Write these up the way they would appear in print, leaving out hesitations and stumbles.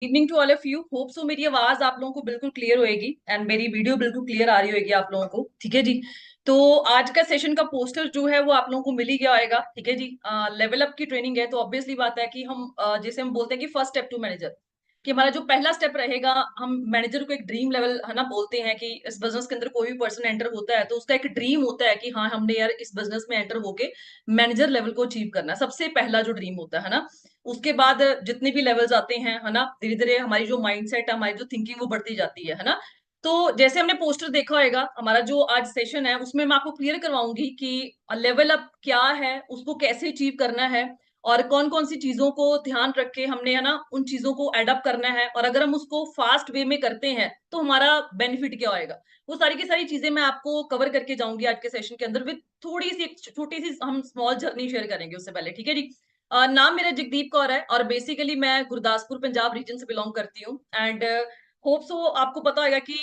Evening to all of you. Hope so मेरी आवाज आप लोगों को बिल्कुल क्लियर होएगी एंड मेरी वीडियो बिल्कुल क्लियर आ रही होगी आप लोगों को। ठीक है जी। तो आज का सेशन का पोस्टर जो है वो आप लोगों को मिल ही गया होगा। ठीक है जी। लेवल अप की ट्रेनिंग है तो ऑब्वियसली बात है कि हम जैसे हम बोलते हैं कि फर्स्ट स्टेप टू मैनेजर, कि हमारा जो पहला स्टेप रहेगा, हम मैनेजर को एक ड्रीम लेवल है ना बोलते हैं कि इस बिजनेस के अंदर कोई भी पर्सन एंटर होता है तो उसका एक ड्रीम होता है कि हाँ हमने यार इस बिजनेस में एंटर होके मैनेजर लेवल को अचीव करना है। सबसे पहला जो ड्रीम होता है ना, उसके बाद जितने भी लेवल्स आते हैं है ना, धीरे धीरे हमारी जो माइंडसेट है, हमारी जो थिंकिंग वो बढ़ती जाती है ना। तो जैसे हमने पोस्टर देखा होगा, हमारा जो आज सेशन है उसमें मैं आपको क्लियर करवाऊंगी कि लेवल अप क्या है, उसको कैसे अचीव करना है और कौन कौन सी चीजों को ध्यान रख के हमने है ना उन चीजों को एडअप करना है, और अगर हम उसको फास्ट वे में करते हैं तो हमारा बेनिफिट क्या होएगा। वो सारी की सारी चीजें मैं आपको कवर करके जाऊंगी आज के सेशन के अंदर विद थोड़ी सी एक छोटी सी हम स्मॉल जर्नी शेयर करेंगे उससे पहले। ठीक है जी। नाम मेरा जगदीप कौर है और बेसिकली मैं गुरदासपुर पंजाब रीजन से बिलोंग करती हूँ। एंड होप सो आपको पता होगा कि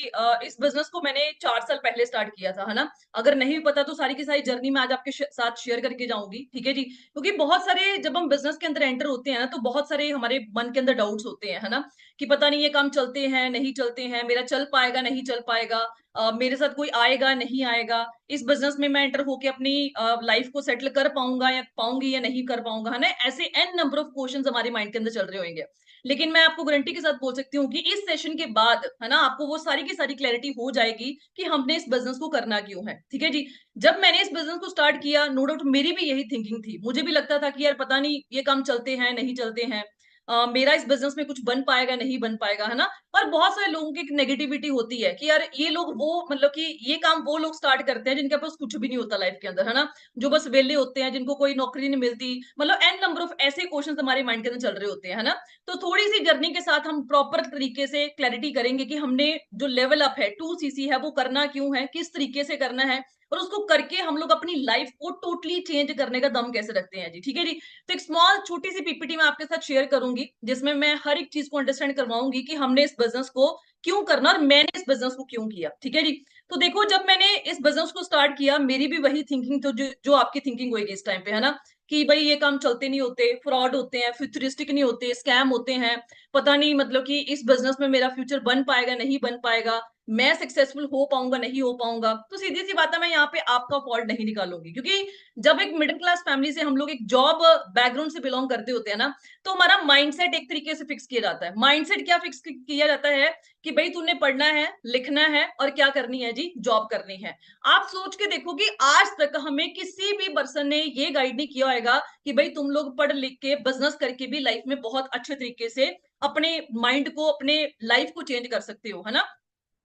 इस बिजनेस को मैंने 4 साल पहले स्टार्ट किया था है ना। अगर नहीं पता तो सारी की सारी जर्नी मैं आज आपके साथ शेयर करके जाऊंगी। ठीक है जी। क्योंकि बहुत सारे जब हम बिजनेस के अंदर एंटर होते हैं ना तो बहुत सारे हमारे मन के अंदर डाउट्स होते हैं है ना, कि पता नहीं ये काम चलते हैं नहीं चलते हैं, मेरा चल पाएगा नहीं चल पाएगा, मेरे साथ कोई आएगा नहीं आएगा, इस बिजनेस में मैं एंटर होके अपनी लाइफ को सेटल कर पाऊंगा या पाऊंगी या नहीं कर पाऊंगा है ना। ऐसे एन नंबर ऑफ क्वेश्चंस हमारे माइंड के अंदर चल रहे होंगे। लेकिन मैं आपको गारंटी के साथ बोल सकती हूँ कि इस सेशन के बाद है ना आपको वो सारी की सारी क्लैरिटी हो जाएगी कि हमने इस बिजनेस को करना क्यों है। ठीक है जी। जब मैंने इस बिजनेस को स्टार्ट किया, नो डाउट मेरी भी यही थिंकिंग थी, मुझे भी लगता था कि यार पता नहीं ये काम चलते हैं नहीं चलते हैं, मेरा इस बिजनेस में कुछ बन पाएगा नहीं बन पाएगा है ना। और बहुत सारे लोगों की एक नेगेटिविटी होती है कि यार ये लोग वो मतलब कि ये काम वो लोग स्टार्ट करते हैं जिनके पास कुछ भी नहीं होता लाइफ के अंदर है ना, जो बस वेले होते हैं, जिनको कोई नौकरी नहीं मिलती, मतलब एन नंबर ऑफ ऐसे क्वेश्चन हमारे माइंड के अंदर चल रहे होते हैं है ना। तो थोड़ी सी जर्नी के साथ हम प्रॉपर तरीके से क्लैरिटी करेंगे कि हमने जो लेवल अप है 2 सीसी है वो करना क्यों है, किस तरीके से करना है, और उसको करके हम लोग अपनी लाइफ को टोटली चेंज करने का दम कैसे रखते हैं जी। ठीक है जी। तो एक स्मॉल छोटी सी पीपीटी मैं आपके साथ शेयर करूंगी जिसमें मैं हर एक चीज को अंडरस्टैंड करवाऊंगी कि हमने इस बिजनेस को क्यों करना और मैंने इस बिजनेस को क्यों किया। ठीक है जी। तो देखो जब मैंने इस बिजनेस को स्टार्ट किया मेरी भी वही थिंकिंग तो जो आपकी थिंकिंग होगी इस टाइम पे है ना, कि भाई ये काम चलते नहीं होते, फ्रॉड होते हैं, फ्यूचरिस्टिक नहीं होते, स्कैम होते हैं, पता नहीं मतलब कि इस बिजनेस में मेरा फ्यूचर बन पाएगा नहीं बन पाएगा, मैं सक्सेसफुल हो पाऊंगा नहीं हो पाऊंगा। तो सीधी सी बात है, मैं यहाँ पे आपका फॉल्ट नहीं निकालूंगी, क्योंकि जब एक मिडिल क्लास फैमिली से हम लोग एक जॉब बैकग्राउंड से बिलोंग करते होते हैं ना, तो हमारा माइंडसेट एक तरीके से फिक्स किया जाता है। माइंडसेट क्या फिक्स किया जाता है कि भाई तूने पढ़ना है लिखना है और क्या करनी है जी, जॉब करनी है। आप सोच के देखो कि आज तक हमें किसी भी पर्सन ने ये गाइड नहीं किया होगा कि भाई तुम लोग पढ़ लिख के बिजनेस करके भी लाइफ में बहुत अच्छे तरीके से अपने माइंड को अपने लाइफ को चेंज कर सकते हो है ना।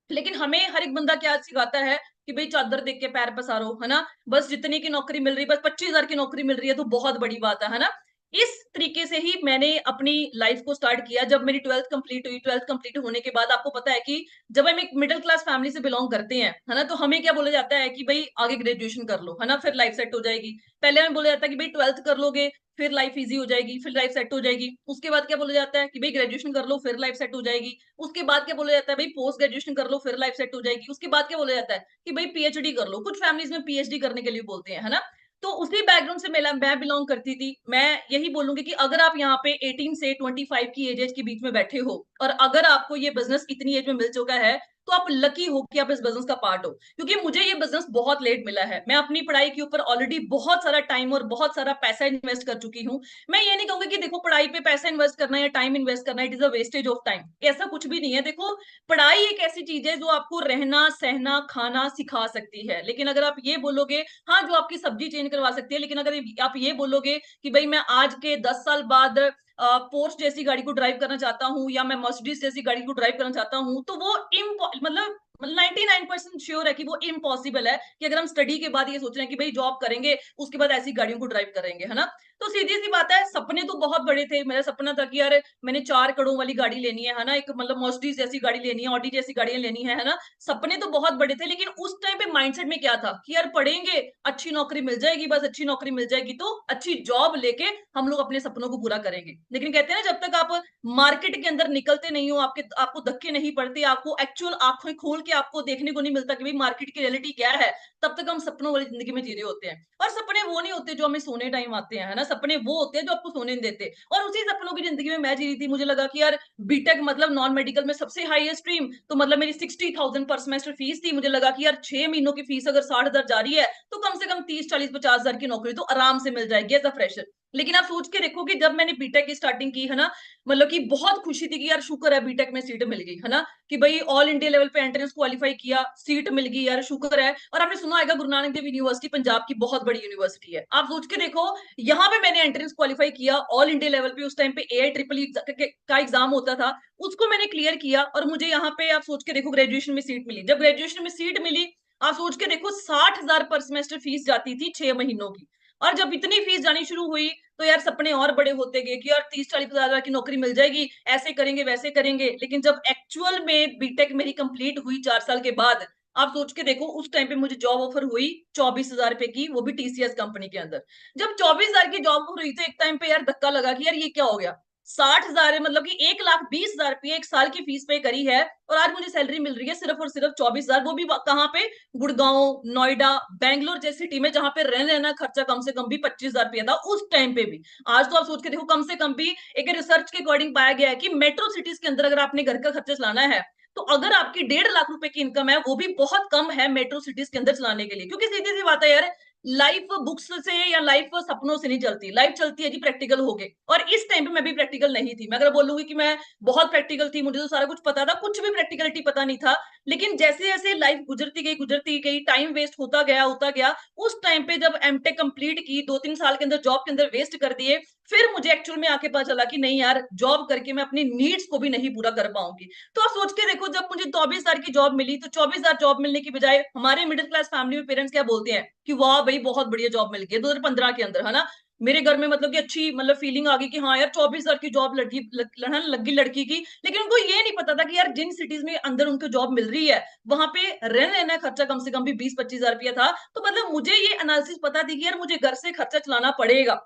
लेकिन हमें हर एक बंदा क्या सिखाता है कि भाई चादर देख के पैर पसारो है ना, बस जितने की नौकरी मिल रही है, बस 25,000 की नौकरी मिल रही है तो बहुत बड़ी बात है ना। इस तरीके से ही मैंने अपनी लाइफ को स्टार्ट किया। जब मेरी ट्वेल्थ कंप्लीट हुई, ट्वेल्थ कंप्लीट होने के बाद आपको पता है कि जब हम एक मिडिल क्लास फैमिली से बिलोंग करते हैं है ना, तो हमें क्या बोला जाता है कि भाई आगे ग्रेजुएशन कर लो है ना, फिर लाइफ सेट हो जाएगी। पहले हमें बोला जाता है कि भाई ट्वेल्थ कर लोगे फिर लाइफ इजी हो जाएगी, फिर लाइफ सेट हो जाएगी। उसके बाद क्या बोला जाता है कि भाई ग्रेजुएशन कर लो फिर लाइफ सेट हो जाएगी। उसके बाद क्या बोला जाता है भाई पोस्ट ग्रेजुएशन कर लो फिर लाइफ सेट हो जाएगी। उसके बाद क्या बोला जाता है कि भाई पीएचडी कर लो, कुछ फैमिलीज में पीएचडी करने के लिए बोलते हैं है ना। तो उसी बैकग्राउंड से मैं बिलोंग करती थी। मैं यही बोलूंगी कि अगर आप यहाँ पे 18 से 25 की एज के बीच में बैठे हो और अगर आपको ये बिजनेस इतनी एज में मिल चुका है तो आप लकी हो कि आप इस बिजनेस का पार्ट हो। क्योंकि मुझे ये बिजनेस बहुत लेट मिला है, मैं अपनी पढ़ाई के ऊपर ऑलरेडी बहुत सारा टाइम और बहुत सारा पैसा इन्वेस्ट कर चुकी हूँ। मैं ये नहीं कहूंगी कि देखो पढ़ाई पे पैसा इन्वेस्ट करना या टाइम इन्वेस्ट करना it is a wastage of time, ऐसा कुछ भी नहीं है। देखो पढ़ाई एक ऐसी चीज है जो आपको रहना सहना खाना सिखा सकती है, लेकिन अगर आप ये बोलोगे, हाँ जो आपकी सब्जी चेंज करवा सकती है, लेकिन अगर आप ये बोलोगे कि भाई मैं आज के 10 साल बाद पोर्स जैसी गाड़ी को ड्राइव करना चाहता हूँ या मैं मर्सिडीज जैसी गाड़ी को ड्राइव करना चाहता हूँ, तो वो मतलब 99% श्योर है कि वो इम्पॉसिबल है कि अगर हम स्टडी के बाद ये सोच रहे हैं कि भाई जॉब करेंगे उसके बाद ऐसी गाड़ियों को ड्राइव करेंगे है ना। तो सीधी सी बात है, सपने तो बहुत बड़े थे। मेरा सपना था कि यार मैंने 4 करोड़ वाली गाड़ी लेनी है ना, एक मतलब मर्सिडीज जैसी गाड़ी लेनी है, ऑडी जैसी गाड़ियां लेनी है ना। सपने तो बहुत बड़े थे, लेकिन उस टाइम पे माइंडसेट में क्या था कि यार पढ़ेंगे अच्छी नौकरी मिल जाएगी, बस अच्छी नौकरी मिल जाएगी तो अच्छी जॉब लेके हम लोग अपने सपनों को पूरा करेंगे। लेकिन कहते हैं ना, जब तक आप मार्केट के अंदर निकलते नहीं हो, आपको धक्के नहीं पड़ते, आपको एक्चुअल आंखें खोल के आपको देखने को नहीं मिलता कि भाई मार्केट की रियलिटी क्या है, तब तक हम सपनों वाली जिंदगी में जी रहे होते हैं। और सपने वो नहीं होते जो हमें सोने टाइम आते हैं है ना, सपने वो होते हैं जो आपको सोने नहीं देते, और उसी सपनों की जिंदगी में मैं जी रही थी। मुझे लगा कि यार बीटेक मतलब नॉन मेडिकल में सबसे हाईएस्ट स्ट्रीम, तो मतलब मेरी 60,000 पर सेमेस्टर फीस थी। मुझे लगा कि यार 6 महीनों की फीस अगर 60,000 जा रही है तो कम से कम 30, 40, 50 हजार की नौकरी तो आराम से मिल जाएगी एज अ फ्रेशर। लेकिन आप सोच के देखो कि जब मैंने बीटेक की स्टार्टिंग की है ना, मतलब कि बहुत खुशी थी कि यार शुक्र है बीटेक में सीट मिल गई है ना, कि भाई ऑल इंडिया लेवल पे एंट्रेंस क्वालिफाई किया, सीट मिल गई, यार शुक्र है। और आपने सुना होगा गुरु नानक देव यूनिवर्सिटी पंजाब की बहुत बड़ी यूनिवर्सिटी है। आप सोच के देखो, यहाँ पे मैंने एंट्रेंस क्वालिफाई किया ऑल इंडिया लेवल पे, उस टाइम पे AI-EEE का एग्जाम होता था, उसको मैंने क्लियर किया, और मुझे यहाँ पे आप सोच के देखो ग्रेजुएशन में सीट मिली। जब ग्रेजुएशन में सीट मिली, आप सोच के देखो 60,000 पर सेमेस्टर फीस जाती थी 6 महीनों की। और जब इतनी फीस जानी शुरू हुई तो यार सपने और बड़े होते गए कि यार 30, 40 हजार की नौकरी मिल जाएगी, ऐसे करेंगे वैसे करेंगे। लेकिन जब एक्चुअल में बीटेक मेरी कंप्लीट हुई 4 साल के बाद, आप सोच के देखो उस टाइम पे मुझे जॉब ऑफर हुई 24,000 रुपए की, वो भी TCS कंपनी के अंदर। जब 24,000 की जॉब ऑफर हुई तो एक टाइम पे यार धक्का लगा कि यार ये क्या हो गया। 60,000 है, मतलब कि 1,20,000 रुपये एक साल की फीस पे करी है, और आज मुझे सैलरी मिल रही है सिर्फ और सिर्फ 24,000, वो भी कहाँ पे, गुड़गांव, नोएडा, बैंगलोर जैसी सिटी में, जहां पे रहने रहना खर्चा कम से कम भी 25,000 रुपया था उस टाइम पे भी। आज तो आप सोच के देखो, कम से कम भी एक रिसर्च के अकॉर्डिंग पाया गया है कि मेट्रो सिटीज के अंदर अगर आपने घर का खर्चा चलाना है, तो अगर आपकी 1.5 लाख रुपए की इनकम है, वो भी बहुत कम है मेट्रो सिटीज के अंदर चलाने के लिए। क्योंकि सीधी सी बात है यार, लाइफ बुक्स से या लाइफ सपनों से नहीं चलती, लाइफ चलती है जी प्रैक्टिकल होके। और इस टाइम पे मैं भी प्रैक्टिकल नहीं थी। मैं अगर बोलूंगी कि मैं बहुत प्रैक्टिकल थी, मुझे तो सारा कुछ पता था, कुछ भी प्रैक्टिकलिटी पता नहीं था। लेकिन जैसे जैसे लाइफ गुजरती गई, टाइम वेस्ट होता गया, उस टाइम पे जब एमटेक कंप्लीट की, 2-3 साल के अंदर जॉब के अंदर वेस्ट कर दिए, फिर मुझे एक्चुअल में आके पता चला कि नहीं यार, जॉब करके मैं अपनी नीड्स को भी नहीं पूरा कर पाऊंगी। तो आप सोच के देखो, जब मुझे 24,000 की जॉब मिली, तो 24,000 जॉब मिलने की बजाय हमारे मिडिल क्लास फैमिली में पेरेंट्स क्या बोलते हैं कि वाह भाई बहुत बढ़िया जॉब मिल गई 2015 के अंदर, है ना। मेरे घर में मतलब कि अच्छी मतलब फीलिंग आ गई कि हाँ यार 24,000 की जॉब लगी लड़की की। लेकिन उनको ये नहीं पता था कि यार जिन सिटीज में अंदर उनको जॉब मिल रही है, वहां पे रहने रहना खर्चा कम से कम भी 20-25 हजार रुपया था। तो मतलब मुझे ये एनालिसिस पता थी कि यार मुझे घर से खर्चा चलाना पड़ेगा,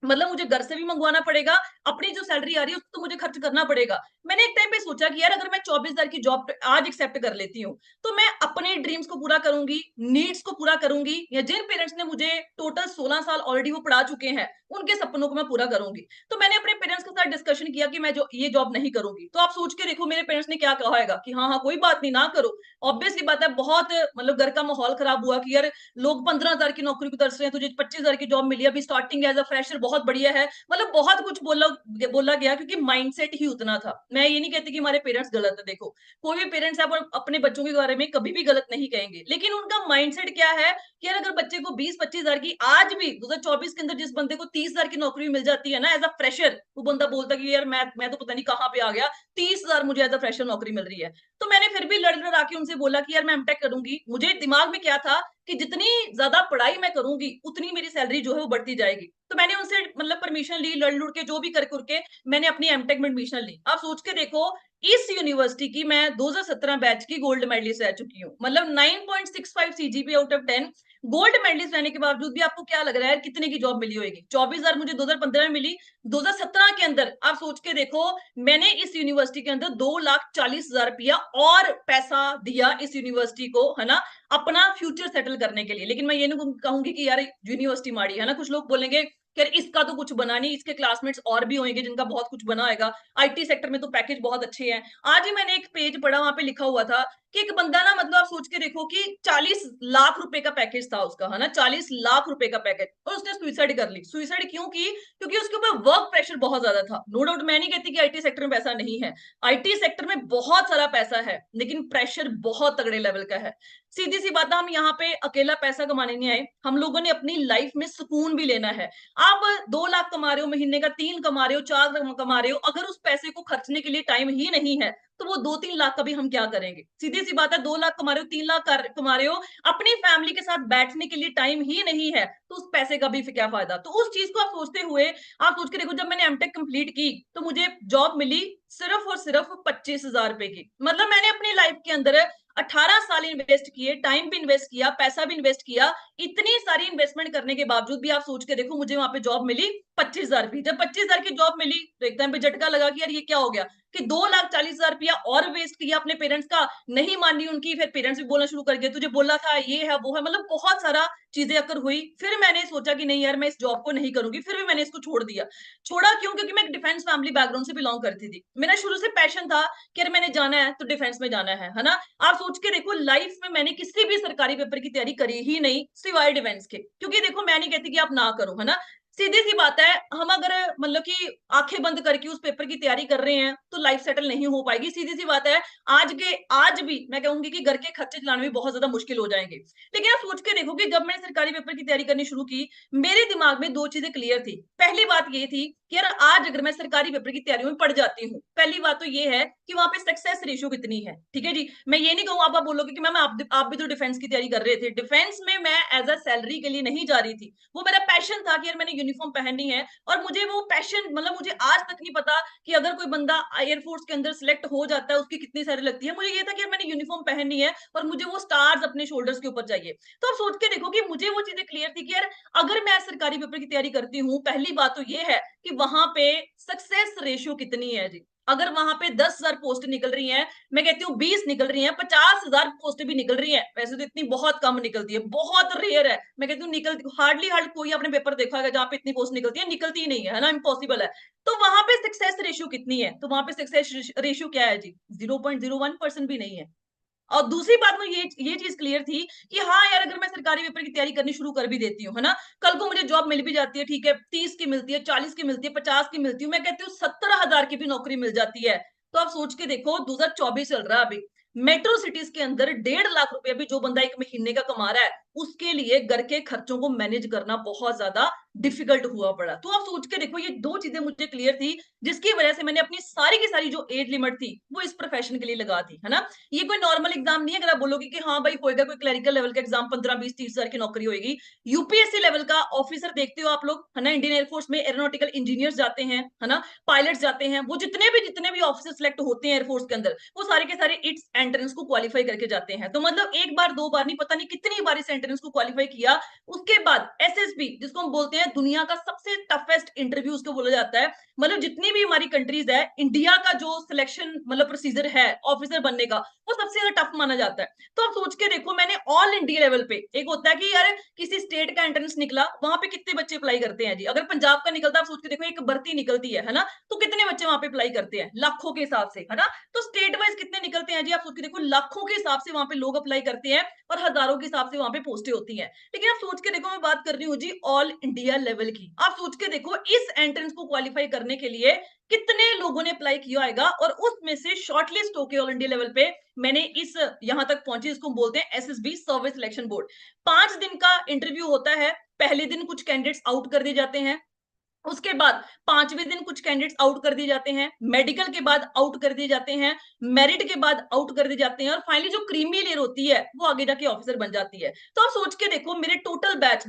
मतलब मुझे घर से भी मंगवाना पड़ेगा, अपनी जो सैलरी आ रही है उसको तो मुझे खर्च करना पड़ेगा। मैंने एक टाइम पे सोचा कि यार अगर मैं 24,000 की जॉब आज एक्सेप्ट कर लेती हूँ, तो मैं अपने ड्रीम्स को पूरा करूंगी, नीड्स को पूरा करूंगी, या जिन पेरेंट्स ने मुझे टोटल 16 साल ऑलरेडी वो पढ़ा चुके हैं, उनके सपनों को मैं पूरा करूंगी। तो मैंने अपने पेरेंट्स के साथ डिस्कशन किया कि मैं जो ये जॉब नहीं करूंगी। तो आप सोच के देखो मेरे पेरेंट्स ने क्या कहा है कि हाँ हाँ कोई बात नहीं, ना करो। ऑब्वियसली बात है, बहुत मतलब घर का माहौल खराब हुआ कि यार लोग 15,000 की नौकरी को तरस रहे हैं, तुझे 25,000 की जॉब मिली, अभी स्टार्टिंग एज अ फ्रेशर बहुत बढ़िया है। मतलब बहुत कुछ बोला बोला गया, क्योंकि माइंडसेट ही उतना था। मैं ये नहीं कहती कि हमारे पेरेंट्स गलत है, देखो कोई भी पेरेंट्स है अपने बच्चों के बारे में कभी भी गलत नहीं कहेंगे, लेकिन उनका माइंडसेट क्या है कि यार अगर बच्चे को 20-25 हजार की, आज भी 2024 के अंदर जिस बंदे को 30,000 की नौकरी मिल जाती है ना एज अ फ्रेशर, वो बंदा बोलता कि यार मैं तो पता नहीं कहाँ पे आ गया, 30,000 मुझे एज अ फ्रेशर नौकरी मिल रही है। तो मैंने फिर भी लड़ लड़ा के उनसे बोला कि यार मैं एमटेक करूंगी। मुझे दिमाग में क्या था कि जितनी ज्यादा पढ़ाई मैं करूंगी उतनी मेरी सैलरी जो है वो बढ़ती जाएगी। तो मैंने उनसे मतलब परमिशन ली, लड़ लुड़ के जो भी कर करके मैंने अपनी एमटेक में एडमिशन ली। आप सोच के देखो, इस यूनिवर्सिटी की मैं 2017 बैच की गोल्ड मेडलिस्ट रह चुकी हूँ, मतलब 9.65 CGPA out of 10। Gold medalist रहने के बावजूद भी आपको क्या लग रहा है कितने की जॉब मिली होगी? 24,000 मुझे 2015 में मिली, 2017 के अंदर आप सोच के देखो, मैंने इस यूनिवर्सिटी के अंदर 2,40,000 रुपया और पैसा दिया इस यूनिवर्सिटी को, है ना, अपना फ्यूचर सेटल करने के लिए। लेकिन मैं ये नहीं कहूंगी कि यार यूनिवर्सिटी माड़ी है ना। कुछ लोग बोलेंगे कि यार इसका तो कुछ बना नहीं, इसके क्लासमेट्स और भी होंगे जिनका बहुत कुछ बना होगा, IT सेक्टर में तो पैकेज बहुत अच्छे हैं। आज ही मैंने एक पेज पढ़ा, वहां पे लिखा हुआ था कि एक बंदा ना, मतलब आप सोच के देखो कि 40 लाख रुपए का पैकेज था उसका, है ना, 40 लाख रुपए का पैकेज, और उसने सुइसाइड कर ली। सुइसाइड क्यों की? क्योंकि उसके ऊपर वर्क प्रेशर बहुत ज्यादा था। नो डाउट, मैं नहीं कहती कि IT सेक्टर में पैसा नहीं है, IT सेक्टर में बहुत सारा पैसा है, लेकिन प्रेशर बहुत तगड़े लेवल का है। सीधी सी बात है, हम यहाँ पे अकेला पैसा कमाने नहीं आए, हम लोगों ने अपनी लाइफ में सुकून भी लेना है। आप 2 लाख कमा रहे हो महीने का, 3 कमा रहे हो, 4 कमा रहे हो, अगर उस पैसे को खर्चने के लिए टाइम ही नहीं है, तो वो 2-3 लाख का भी हम क्या करेंगे? सीधी सी बात है, 2 लाख कमा रहे हो, 3 लाख कमा रहे हो, अपनी फैमिली के साथ बैठने के लिए टाइम ही नहीं है, तो उस पैसे का भी फिर क्या फायदा? तो उस चीज को आप सोचते हुए, आप सोच के देखो, जब मैंने एमटेक कंप्लीट की तो मुझे जॉब मिली सिर्फ और सिर्फ 25,000 रुपए की। मतलब मैंने अपनी लाइफ के अंदर 18 साल इन्वेस्ट किए, टाइम भी इन्वेस्ट किया, पैसा भी इन्वेस्ट किया। इतनी सारी इन्वेस्टमेंट करने के बावजूद भी आप सोच के देखो, मुझे वहां पे जॉब मिली 25,000 की। जब 25,000 की जॉब मिली तो एकदम पे झटका लगा कि यार ये क्या हो गया, कि 2,40,000 रुपया और वेस्ट किया अपने पेरेंट्स का, नहीं मानी उनकी, फिर पेरेंट्स भी बोलना शुरू कर गए तुझे बोला था ये है वो है, मतलब बहुत सारा चीजें अकर हुई। फिर मैंने सोचा कि नहीं यार मैं इस जॉब को नहीं करूंगी, फिर भी मैंने इसको छोड़ दिया। छोड़ा क्यों? क्योंकि मैं एक डिफेंस फैमिली बैकग्राउंड से बिलोंग करती थी, मेरा शुरू से पैशन था कि अगर मैंने जाना है तो डिफेंस में जाना है ना। आप सोच के देखो लाइफ में मैंने किसी भी सरकारी पेपर की तैयारी करी ही नहीं सिवाय डिफेंस के, क्योंकि देखो मैं नहीं कहती कि आप ना करो, है ना। सीधी सी बात है, हम अगर मतलब कि आंखें बंद करके उस पेपर की तैयारी कर रहे हैं तो लाइफ सेटल नहीं हो पाएगी, सीधी सी बात है। आज भी मैं कहूंगी कि घर के खर्चे चलाने में बहुत ज्यादा मुश्किल हो जाएंगे। लेकिन आप सोच के देखो कि जब मैंने सरकारी पेपर की तैयारी करनी शुरू की, मेरे दिमाग में दो चीजें क्लियर थी। पहली बात ये थी कि यार आज अगर मैं सरकारी पेपर की तैयारी में पड़ जाती हूँ, पहली बात तो ये है कि वहां पे सक्सेस रेशियो कितनी है। ठीक है जी, मैं ये नहीं कहूँ आप बोलोगे कि मैम आप भी तो डिफेंस की तैयारी कर रहे थे। डिफेंस में मैं एज अ सैलरी के लिए नहीं जा रही थी, वो मेरा पैशन था कि यार मैंने यूनिफॉर्म पहननी है। और मुझे वो पैशन, मतलब मुझे आज तक नहीं पता कि अगर कोई बंदा एयरफोर्स के अंदर सिलेक्ट हो जाता है उसकी कितनी सारी लगती है, मुझे ये था कि यार मैंने यूनिफॉर्म पहननी है और मुझे वो स्टार्स अपने शोल्डर्स के ऊपर चाहिए। तो आप सोच के देखो कि मुझे वो चीजें क्लियर थी कि यार अगर मैं सरकारी पेपर की तैयारी करती हूँ, पहली बात तो ये है कि वहां पे सक्सेस रेशियो कितनी है जी। अगर वहां पे 10,000 पोस्ट निकल रही हैं, मैं कहती हूँ 20 निकल रही हैं, 50,000 पोस्ट भी निकल रही हैं, वैसे तो इतनी बहुत कम निकलती है, बहुत रेयर है। मैं कहती हूँ निकलती हार्ड कोई आपने पेपर देखा है जहां पे इतनी पोस्ट निकलती है? निकलती ही नहीं है ना, इम्पॉसिबल है। तो वहां पे सक्सेस रेशियो कितनी है? तो वहां पे सक्सेस रेशियो क्या है जी? 0.01% भी नहीं है। और दूसरी बात में ये चीज क्लियर थी कि हाँ यार अगर मैं सरकारी पेपर की तैयारी करनी शुरू कर भी देती हूँ, है ना, कल को मुझे जॉब मिल भी जाती है, ठीक है, 30 की मिलती है, 40 की मिलती है, 50 की मिलती है, मैं कहती हूँ 70,000 की भी नौकरी मिल जाती है। तो आप सोच के देखो 2024 चल रहा है अभी, मेट्रो सिटीज के अंदर 1.5 लाख रुपया भी जो बंदा एक महीने का कमा रहा है, उसके लिए घर के खर्चों को मैनेज करना बहुत ज्यादा डिफिकल्ट हुआ पड़ा। तो आप सोच के देखो ये दो चीजें मुझे क्लियर थी, जिसकी वजह से मैंने अपनी सारी की सारी जो एज लिमिट थी वो इस प्रोफेशन के लिए लगा दी, है ना। ये कोई नॉर्मल एग्जाम नहीं है अगर आप बोलोगे कि हाँ भाई होएगा कोई क्लरिकल लेवल का एग्जाम, 15, 20, 30 हजार की नौकरी होगी। यूपीएससी लेवल का ऑफिसर देखते हो आप लोग, है ना, इंडियन एयरफोर्स में एरोनॉटिकल इंजीनियर्स जाते हैं, है ना, पायलट्स जाते हैं, वो जितने भी ऑफिसर सेलेक्ट होते हैं एयरफोर्स के अंदर, वो सारे के सारे इट्स एंट्रेंस को क्वालिफाई करके जाते हैं। तो मतलब एक बार दो बार नहीं, पता नहीं कितनी बार इस एंट्रेंस को क्वालिफाई किया। उसके बाद एसएसबी, जिसको हम बोलते हैं दुनिया का सबसे टफेस्ट इंटरव्यू उसको बोला जाता है, मतलब जितनी भी हमारी कंट्रीज है, इंडिया का जो सिलेक्शन मतलब प्रोसीजर है ऑफिसर बनने का, वो सबसे ज्यादा टफ माना जाता है। तो आप सोच के देखो मैंने ऑल इंडिया लेवल पे, एक होता है कि यार किसी स्टेट का एंट्रेंस निकला, वहां पे कितने बच्चे अप्लाई करते हैं जी। अगर पंजाब का निकलता, आप सोच के देखो एक भर्ती निकलती है ना, तो कितने बच्चे वहां पे अप्लाई करते हैं? लाखों के हिसाब से, है ना। तो स्टेट वाइज कितने निकलते हैं जी? आप सोच के देखो लाखों के हिसाब से वहां पे लोग अप्लाई करते हैं और हजारों के हिसाब से वहां पे पोस्टें होती हैं। लेकिन आप सोच के देखो, मैं बात कर रही हूँ जी ऑल इंडिया लेवल की, आप सोच के देखो इस एंट्रेंस को क्वालिफाई करने के लिए कितने लोगों ने अप्लाई किया होगा, और उसमें से शॉर्टलिस्ट होके ऑल इंडिया लेवल पे मैंने इस यहां तक पहुंची, इसको बोलते हैं एसएसबी सर्विस सिलेक्शन बोर्ड। 5 दिन का इंटरव्यू होता है। पहले दिन कुछ कैंडिडेट्स आउट कर दिए जाते हैं, उसके बाद 5वें दिन कुछ कैंडिडेट्स आउट कर दिए जाते हैं, मेडिकल के बाद आउट कर दिए जाते हैं, मेरिट के बाद आउट कर दिए जाते हैं, और फाइनली जो क्रीमी लेयर होती है वो आगे जाके ऑफिसर बन जाती है। तो आप सोच के देखो मेरे टोटल बैच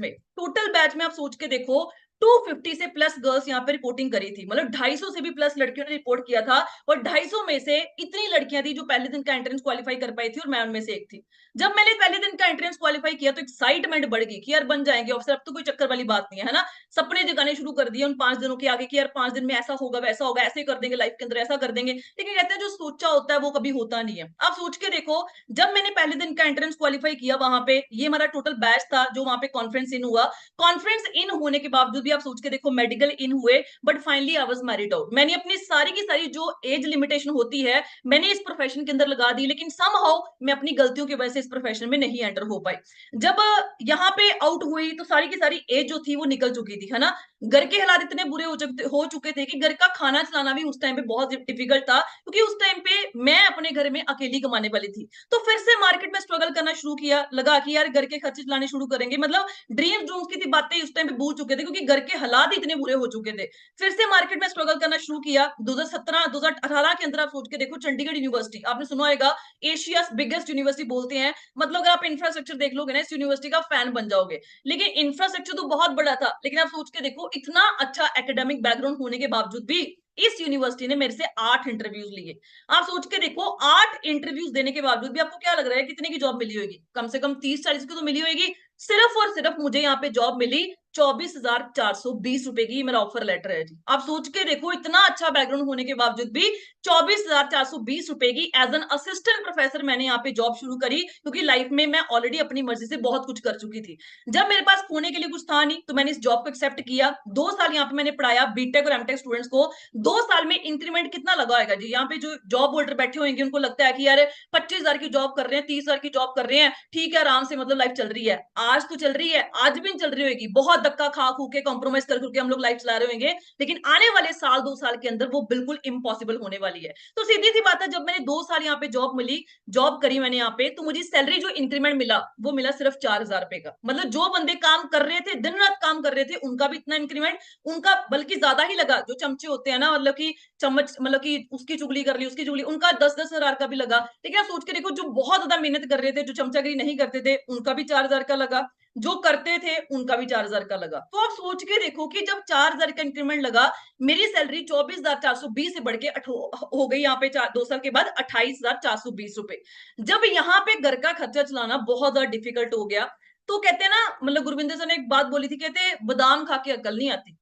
में आप सोच के देखो 250 से प्लस गर्ल्स यहाँ पे रिपोर्टिंग करी थी, मतलब 250 से भी प्लस लड़कियों ने रिपोर्ट किया था। और 250 में से इतनी लड़कियां थी जो पहले दिन का एंट्रेंस क्वालिफाई कर पाई थी, और मैं उनमें से एक थी। जब मैंने पहले दिन का एंट्रेंस क्वालिफाई किया तो एक्साइटमेंट बढ़ गई कि यार बन जाएंगे ऑफिसर, अब तो कोई चक्कर वाली बात नहीं है ना। सपने जगाने शुरू कर दिए उन 5 दिनों के आगे कि यार 5 दिन में ऐसा होगा वैसा होगा, ऐसे कर देंगे लाइफ के अंदर, ऐसा कर देंगे। लेकिन कहते हैं जो सोचा होता है वो कभी होता नहीं है। आप सोच के देखो, जब मैंने पहले दिन का एंट्रेंस क्वालिफाई किया, वहां पे ये हमारा टोटल बैच था जो वहां पे कॉन्फ्रेंस इन हुआ। कॉन्फ्रेंस इन होने के बावजूद भी आप सोच के देखो मेडिकल इन हुए, but finally I was married out. मैंने अपनी सारी की सारी जो एज लिमिटेशन होती है मैंने इस प्रोफेशन के अंदर लगा दी, लेकिन समहाउ मैं अपनी गलतियों की वजह से इस प्रोफेशन में नहीं एंटर हो पाई। जब यहाँ पे आउट हुई तो सारी की सारी एज जो थी वो निकल चुकी थी, है ना। घर के हालात इतने बुरे हो चुके थे कि घर का खाना चलाना भी उस टाइम पे बहुत डिफिकल्ट था, क्योंकि उस टाइम पे मैं अपने घर में अकेली कमाने वाली थी। तो फिर से मार्केट में स्ट्रगल करना शुरू किया, लगा कि यार घर के खर्चे चलाने शुरू करेंगे, मतलब ड्रीम ड्रूम्स की थी बातें उस टाइम पे भूल चुके थे, क्योंकि घर के हालात इतने बुरे हो चुके थे। फिर से मार्केट में स्ट्रगल करना शुरू किया। 2017 2018 के अंदर आप सोच के देखो, चंडीगढ़ यूनिवर्सिटी आपने सुना होगा, एशिया बिगेस्ट यूनिवर्सिटी बोलते हैं, मतलब अगर आप इंफ्रास्ट्रक्चर देख लोगे ना इस यूनिवर्सिटी का फैन बन जाओगे। लेकिन इंफ्रास्ट्रक्चर तो बहुत बड़ा था, लेकिन आप सोच के देखो इतना अच्छा एकेडमिक बैकग्राउंड होने के बावजूद भी इस यूनिवर्सिटी ने मेरे से 8 इंटरव्यूज लिए। आप सोच के देखो 8 इंटरव्यूज देने के बावजूद भी आपको क्या लग रहा है कितने की जॉब मिली होगी? कम से कम 30-40 की तो मिली होगी। सिर्फ और सिर्फ मुझे यहाँ पे जॉब मिली ₹24,420 की मेरा ऑफर लेटर है जी। आप सोच के देखो, इतना अच्छा बैकग्राउंड होने के बावजूद भी ₹24,420 की एज एन असिस्टेंट प्रोफेसर मैंने यहाँ पे जॉब शुरू करी, क्योंकि लाइफ में मैं ऑलरेडी अपनी मर्जी से बहुत कुछ कर चुकी थी। जब मेरे पास खोने के लिए कुछ था नहीं, तो मैंने इस जॉब को एक्सेप्ट किया। 2 साल यहाँ पे मैंने पढ़ाया बीटेक और एमटेक स्टूडेंट्स को। 2 साल में इंक्रीमेंट कितना लगा होगा जी? यहाँ पे जो जॉब होल्डर बैठे होंगे उनको लगता है कि यार 25,000 की जॉब कर रहे हैं, 30,000 की जॉब कर रहे हैं, ठीक है, आराम से मतलब लाइफ चल रही है। आज तो चल रही है, आज भी चल रही होगी, बहुत धक्का खा खू के कॉम्प्रोमाइज कर करके हम लोग लाइफ चला रहे होंगे, लेकिन आने वाले साल 2 साल के अंदर वो बिल्कुल इम्पॉसिबल होने वाली है। तो सीधी सी बात है, जब मैंने 2 साल यहाँ पे जॉब मिली, जॉब करी मैंने यहाँ पे, तो मुझे सैलरी जो इंक्रीमेंट मिला वो मिला सिर्फ ₹4,000 का। मतलब जो बंदे काम कर रहे थे, दिन रात काम कर रहे थे, उनका भी इतना इंक्रीमेंट, उनका बल्कि ज्यादा ही लगा। जो चमचे होते हैं ना, मतलब कि चम्मच, मतलब कि उसकी चुगली कर ली, उसकी चुगली, उनका 10-10 हजार का भी लगा। लेकिन आप सोच के देखो, जो बहुत ज्यादा मेहनत कर रहे थे, जो चमचागिरी नहीं करते थे, उनका भी 4,000 का लगा, जो करते थे उनका भी 4,000 का लगा। तो आप सोच के देखो कि जब 4,000 का इंक्रीमेंट लगा, मेरी सैलरी 24,420 से बढ़ के हो गई यहाँ पे 2 साल के बाद ₹28,420। जब यहाँ पे घर का खर्चा चलाना बहुत ज्यादा डिफिकल्ट हो गया, तो कहते हैं ना, मतलब गुरविंदर सर ने एक बात बोली थी, कहते बादाम खा के अकल नहीं आती।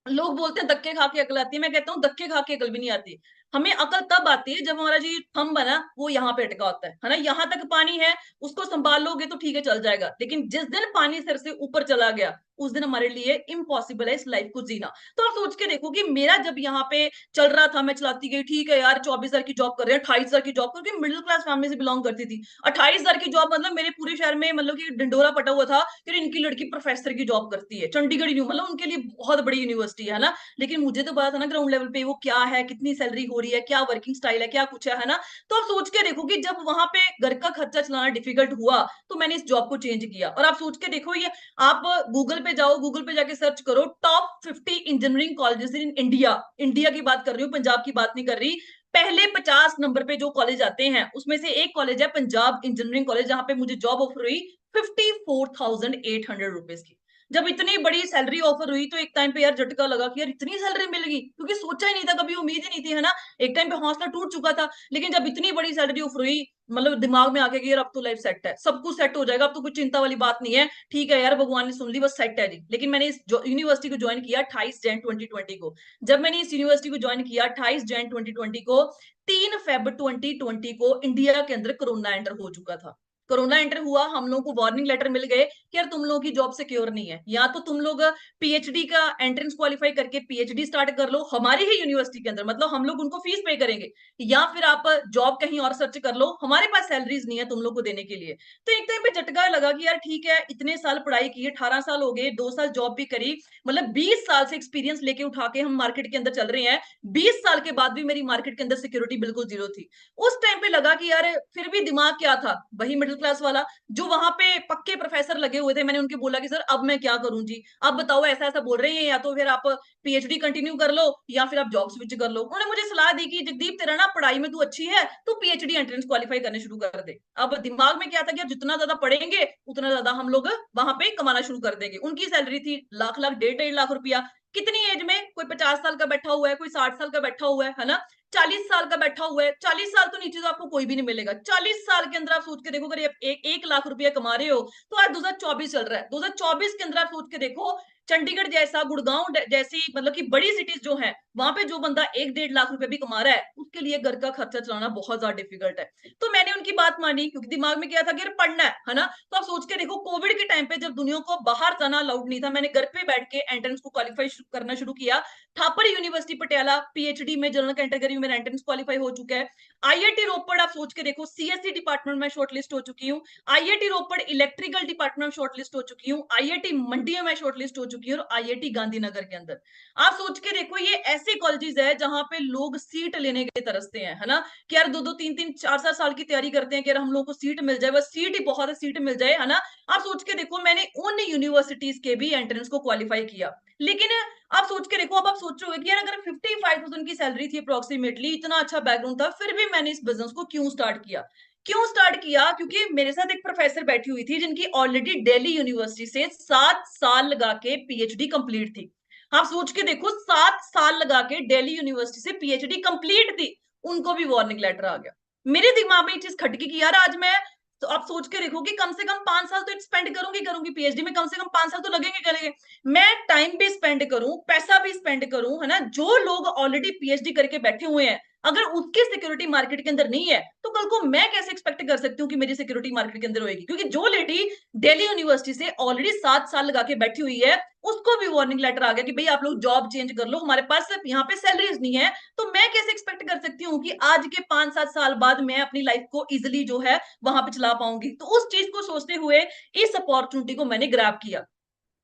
लोग बोलते हैं धक्के खा के अकल आती है, मैं कहता हूँ धक्के खा के अकल भी नहीं आती। हमें अकल तब आती है जब हमारा जो थंब है ना, वो यहाँ पे अटका होता है ना, यहाँ तक पानी है, उसको संभाल लोगे तो ठीक है, चल जाएगा। लेकिन जिस दिन पानी सिर से ऊपर चला गया, उस दिन हमारे लिए इम्पॉसिबल है इस लाइफ को जीना। तो आप सोच के देखो कि मेरा जब यहाँ पे चल रहा था, मैं चलाती गई, ठीक है यार, 24,000 की जॉब कर रहे हैं, 28,000 की जॉब, क्योंकि मिडिल क्लास फैमिली से बिलोंग करती थी। 28,000 की जॉब मतलब मेरे पूरे शहर में मतलब कि ढिंडोरा पटा हुआ था कि इनकी लड़की प्रोफेसर की जॉब करती है, चंडीगढ़ मतलब उनके लिए बहुत बड़ी यूनिवर्सिटी है ना। लेकिन मुझे तो पता था ना ग्राउंड लेवल पे वो क्या है, कितनी सैलरी हो रही है, क्या वर्किंग स्टाइल है, क्या कुछ है ना। तो आप सोच के देखो कि जब वहां पे घर का खर्चा चलाना डिफिकल्ट हुआ, तो मैंने इस जॉब को चेंज किया। और आप सोच के देखो, ये आप गूगल पे जाओ, गूगल पे जाके सर्च करो top 50 engineering colleges in India. India की बात कर रही हूँ, पंजाब की बात नहीं कर रही। पहले 50 नंबर पे जो कॉलेज आते हैं, उसमें से एक कॉलेज है पंजाब इंजीनियरिंग कॉलेज, जहां पे मुझे जॉब ऑफर हुई ₹54,800 की। जब इतनी बड़ी सैलरी ऑफर हुई, तो एक टाइम पे यार झटका लगा कि यार इतनी सैलरी मिलेगी, क्योंकि सोचा ही नहीं था, कभी उम्मीद ही नहीं थी, है ना। एक टाइम पे हौसला टूट चुका था। लेकिन जब इतनी बड़ी सैलरी ऑफर हुई, मतलब दिमाग में आके कि यार अब तो लाइफ सेट है, सब कुछ सेट हो जाएगा, अब तो कुछ चिंता वाली बात नहीं है, ठीक है यार, भगवान ने सुन ली, बस सेट है जी। लेकिन मैंने इस यूनिवर्सिटी को ज्वाइन किया 28 जैन 2020 को। जब मैंने इस यूनिवर्सिटी को ज्वाइन किया 28 जैन 2020 को, 3 फेब 2020 को इंडिया के अंदर कोरोना एंटर हो चुका था। कोरोना एंटर हुआ, हम लोगों को वार्निंग लेटर मिल गए कि यार तुम लोगों की जॉब सिक्योर नहीं है, या तो तुम लोग पीएचडी का एंट्रेंस क्वालिफाई करके पीएचडी स्टार्ट कर लो हमारी ही यूनिवर्सिटी के अंदर, मतलब हम लोग उनको फीस पे करेंगे, या फिर आप जॉब कहीं और सर्च कर लो, हमारे पास सैलरीज नहीं है तुम लोग को देने के लिए। तो एक टाइम पे झटका लगा कि यार ठीक है, इतने साल पढ़ाई की, 18 साल हो गए, 2 साल जॉब भी करी, मतलब 20 साल से एक्सपीरियंस लेके उठा के हम मार्केट के अंदर चल रहे हैं। 20 साल के बाद भी मेरी मार्केट के अंदर सिक्योरिटी बिल्कुल जीरो थी। उस टाइम पे लगा कि यार फिर भी दिमाग क्या था, वही मिडिल क्लास वाला, जो वहां पे पक्के प्रोफेसर लगे हुए थे। मैंने उनके बोला कि सर अब मैं क्या करूं जी, अब बताओ, ऐसा ऐसा बोल रहे हैं, या तो फिर आप पीएचडी कंटिन्यू कर लो, या फिर आप जॉब स्विच कर लो। उन्होंने मुझे सलाह दी कि जगदीप, तेरा ना पढ़ाई में तू अच्छी है, तू पीएचडी एंट्रेंस क्वालिफाई करने शुरू कर दे। अब दिमाग में क्या था कि अब जितना ज्यादा पढ़ेंगे, उतना ज्यादा हम लोग वहां पे कमाना शुरू कर देंगे। उनकी सैलरी थी लाख लाख, 1.5 1.5 लाख रुपया। कितनी एज में, कोई 50 साल का बैठा हुआ है, कोई 60 साल का बैठा हुआ है ना, 40 साल का बैठा हुआ है। 40 साल तो नीचे तो आपको कोई भी नहीं मिलेगा। 40 साल के अंदर आप सोच के देखो, अगर आप 1 लाख रुपया कमा रहे हो, तो आज 2024 चल रहा है, 2024 के अंदर आप सोच के देखो, चंडीगढ़ जैसा, गुड़गांव जैसी, मतलब कि बड़ी सिटीज जो है, वहां पे जो बंदा 1-1.5 लाख रुपए भी कमा रहा है, उसके लिए घर का खर्चा चलाना बहुत ज्यादा डिफिकल्ट है। तो मैंने उनकी बात मानी, क्योंकि दिमाग में क्या था कि यार पढ़ना है ना। तो आप सोच के देखो, कोविड के टाइम पे जब दुनिया को बाहर जाना अलाउड नहीं था, मैंने घर पे बैठ के एंट्रेंस को क्वालिफाई करना शुरू किया। थापर यूनिवर्सिटी पटियाला पीएचडी में जनरल कैटेगरी में मेरा एंट्रेंस क्वालिफाई हो चुका है। आईआईटी रोपड़, आप सोच के देखो, सीएससी डिपार्टमेंट में शॉर्टलिस्ट हो चुकी हूँ। आईआईटी रोपड़ इलेक्ट्रिकल डिपार्टमेंट में शॉर्टलिस्ट हो चुकी हूँ। आईआईटी मंडी में शॉर्टलिस्ट हो चुकी हूँ, और आईआईटी गांधीनगर के अंदर। आप सोच के देखो, ये ऐसे कॉलेजेस है जहां पे लोग सीट लेने के तरसते हैं, है ना, कि यार 2-2 3-3 4-4 साल की तैयारी करते हैं कि यार हम लोग को सीट मिल जाए, बस सीट ही बहुत है, सीट मिल जाए, है ना। आप सोच के देखो, मैंने उन यूनिवर्सिटीज के भी एंट्रेंस को क्वालिफाई किया। लेकिन आप सोच के देखो, अब आप सोच रहे हो कि यार अगर 55,000 की सैलरी थी अप्रोक्सीमेटली, इतना अच्छा बैकग्राउंड था, फिर भी मैंने इस बिजनेस को क्यों स्टार्ट किया? क्यों स्टार्ट किया? क्योंकि मेरे साथ एक प्रोफेसर बैठी हुई थी, जिनकी ऑलरेडी दिल्ली यूनिवर्सिटी से 7 साल लगा के पीएचडी कंप्लीट थी। आप सोच के देखो, 7 साल लगा के दिल्ली यूनिवर्सिटी से पीएचडी कंप्लीट थी, उनको भी वार्निंग लेटर आ गया। मेरे दिमाग में ये चीज खटकी कि यार आज मैं तो आप सोच के देखो कि कम से कम 5 साल तो स्पेंड करूंगी पीएचडी में, कम से कम 5 साल तो लगेंगे। मैं टाइम भी स्पेंड करूं, पैसा भी स्पेंड करूं, है ना। जो लोग ऑलरेडी पीएचडी करके बैठे हुए हैं, अगर उसकी सिक्योरिटी मार्केट के अंदर नहीं है, तो कल को मैं कैसे एक्सपेक्ट कर सकती हूँ कि मेरी सिक्योरिटी मार्केट के अंदर होगी? क्योंकि जो लेडी दिल्ली यूनिवर्सिटी से ऑलरेडी 7 साल लगा के बैठी हुई है, उसको भी वार्निंग लेटर आ गया कि भाई आप लोग जॉब चेंज कर लो, हमारे पास यहाँ पे सैलरीज नहीं है। तो मैं कैसे एक्सपेक्ट कर सकती हूँ कि आज के 5-7 साल बाद मैं अपनी लाइफ को इजिली जो है वहां पे चला पाऊंगी? तो उस चीज को सोचते हुए इस अपॉर्चुनिटी को मैंने ग्रैब किया।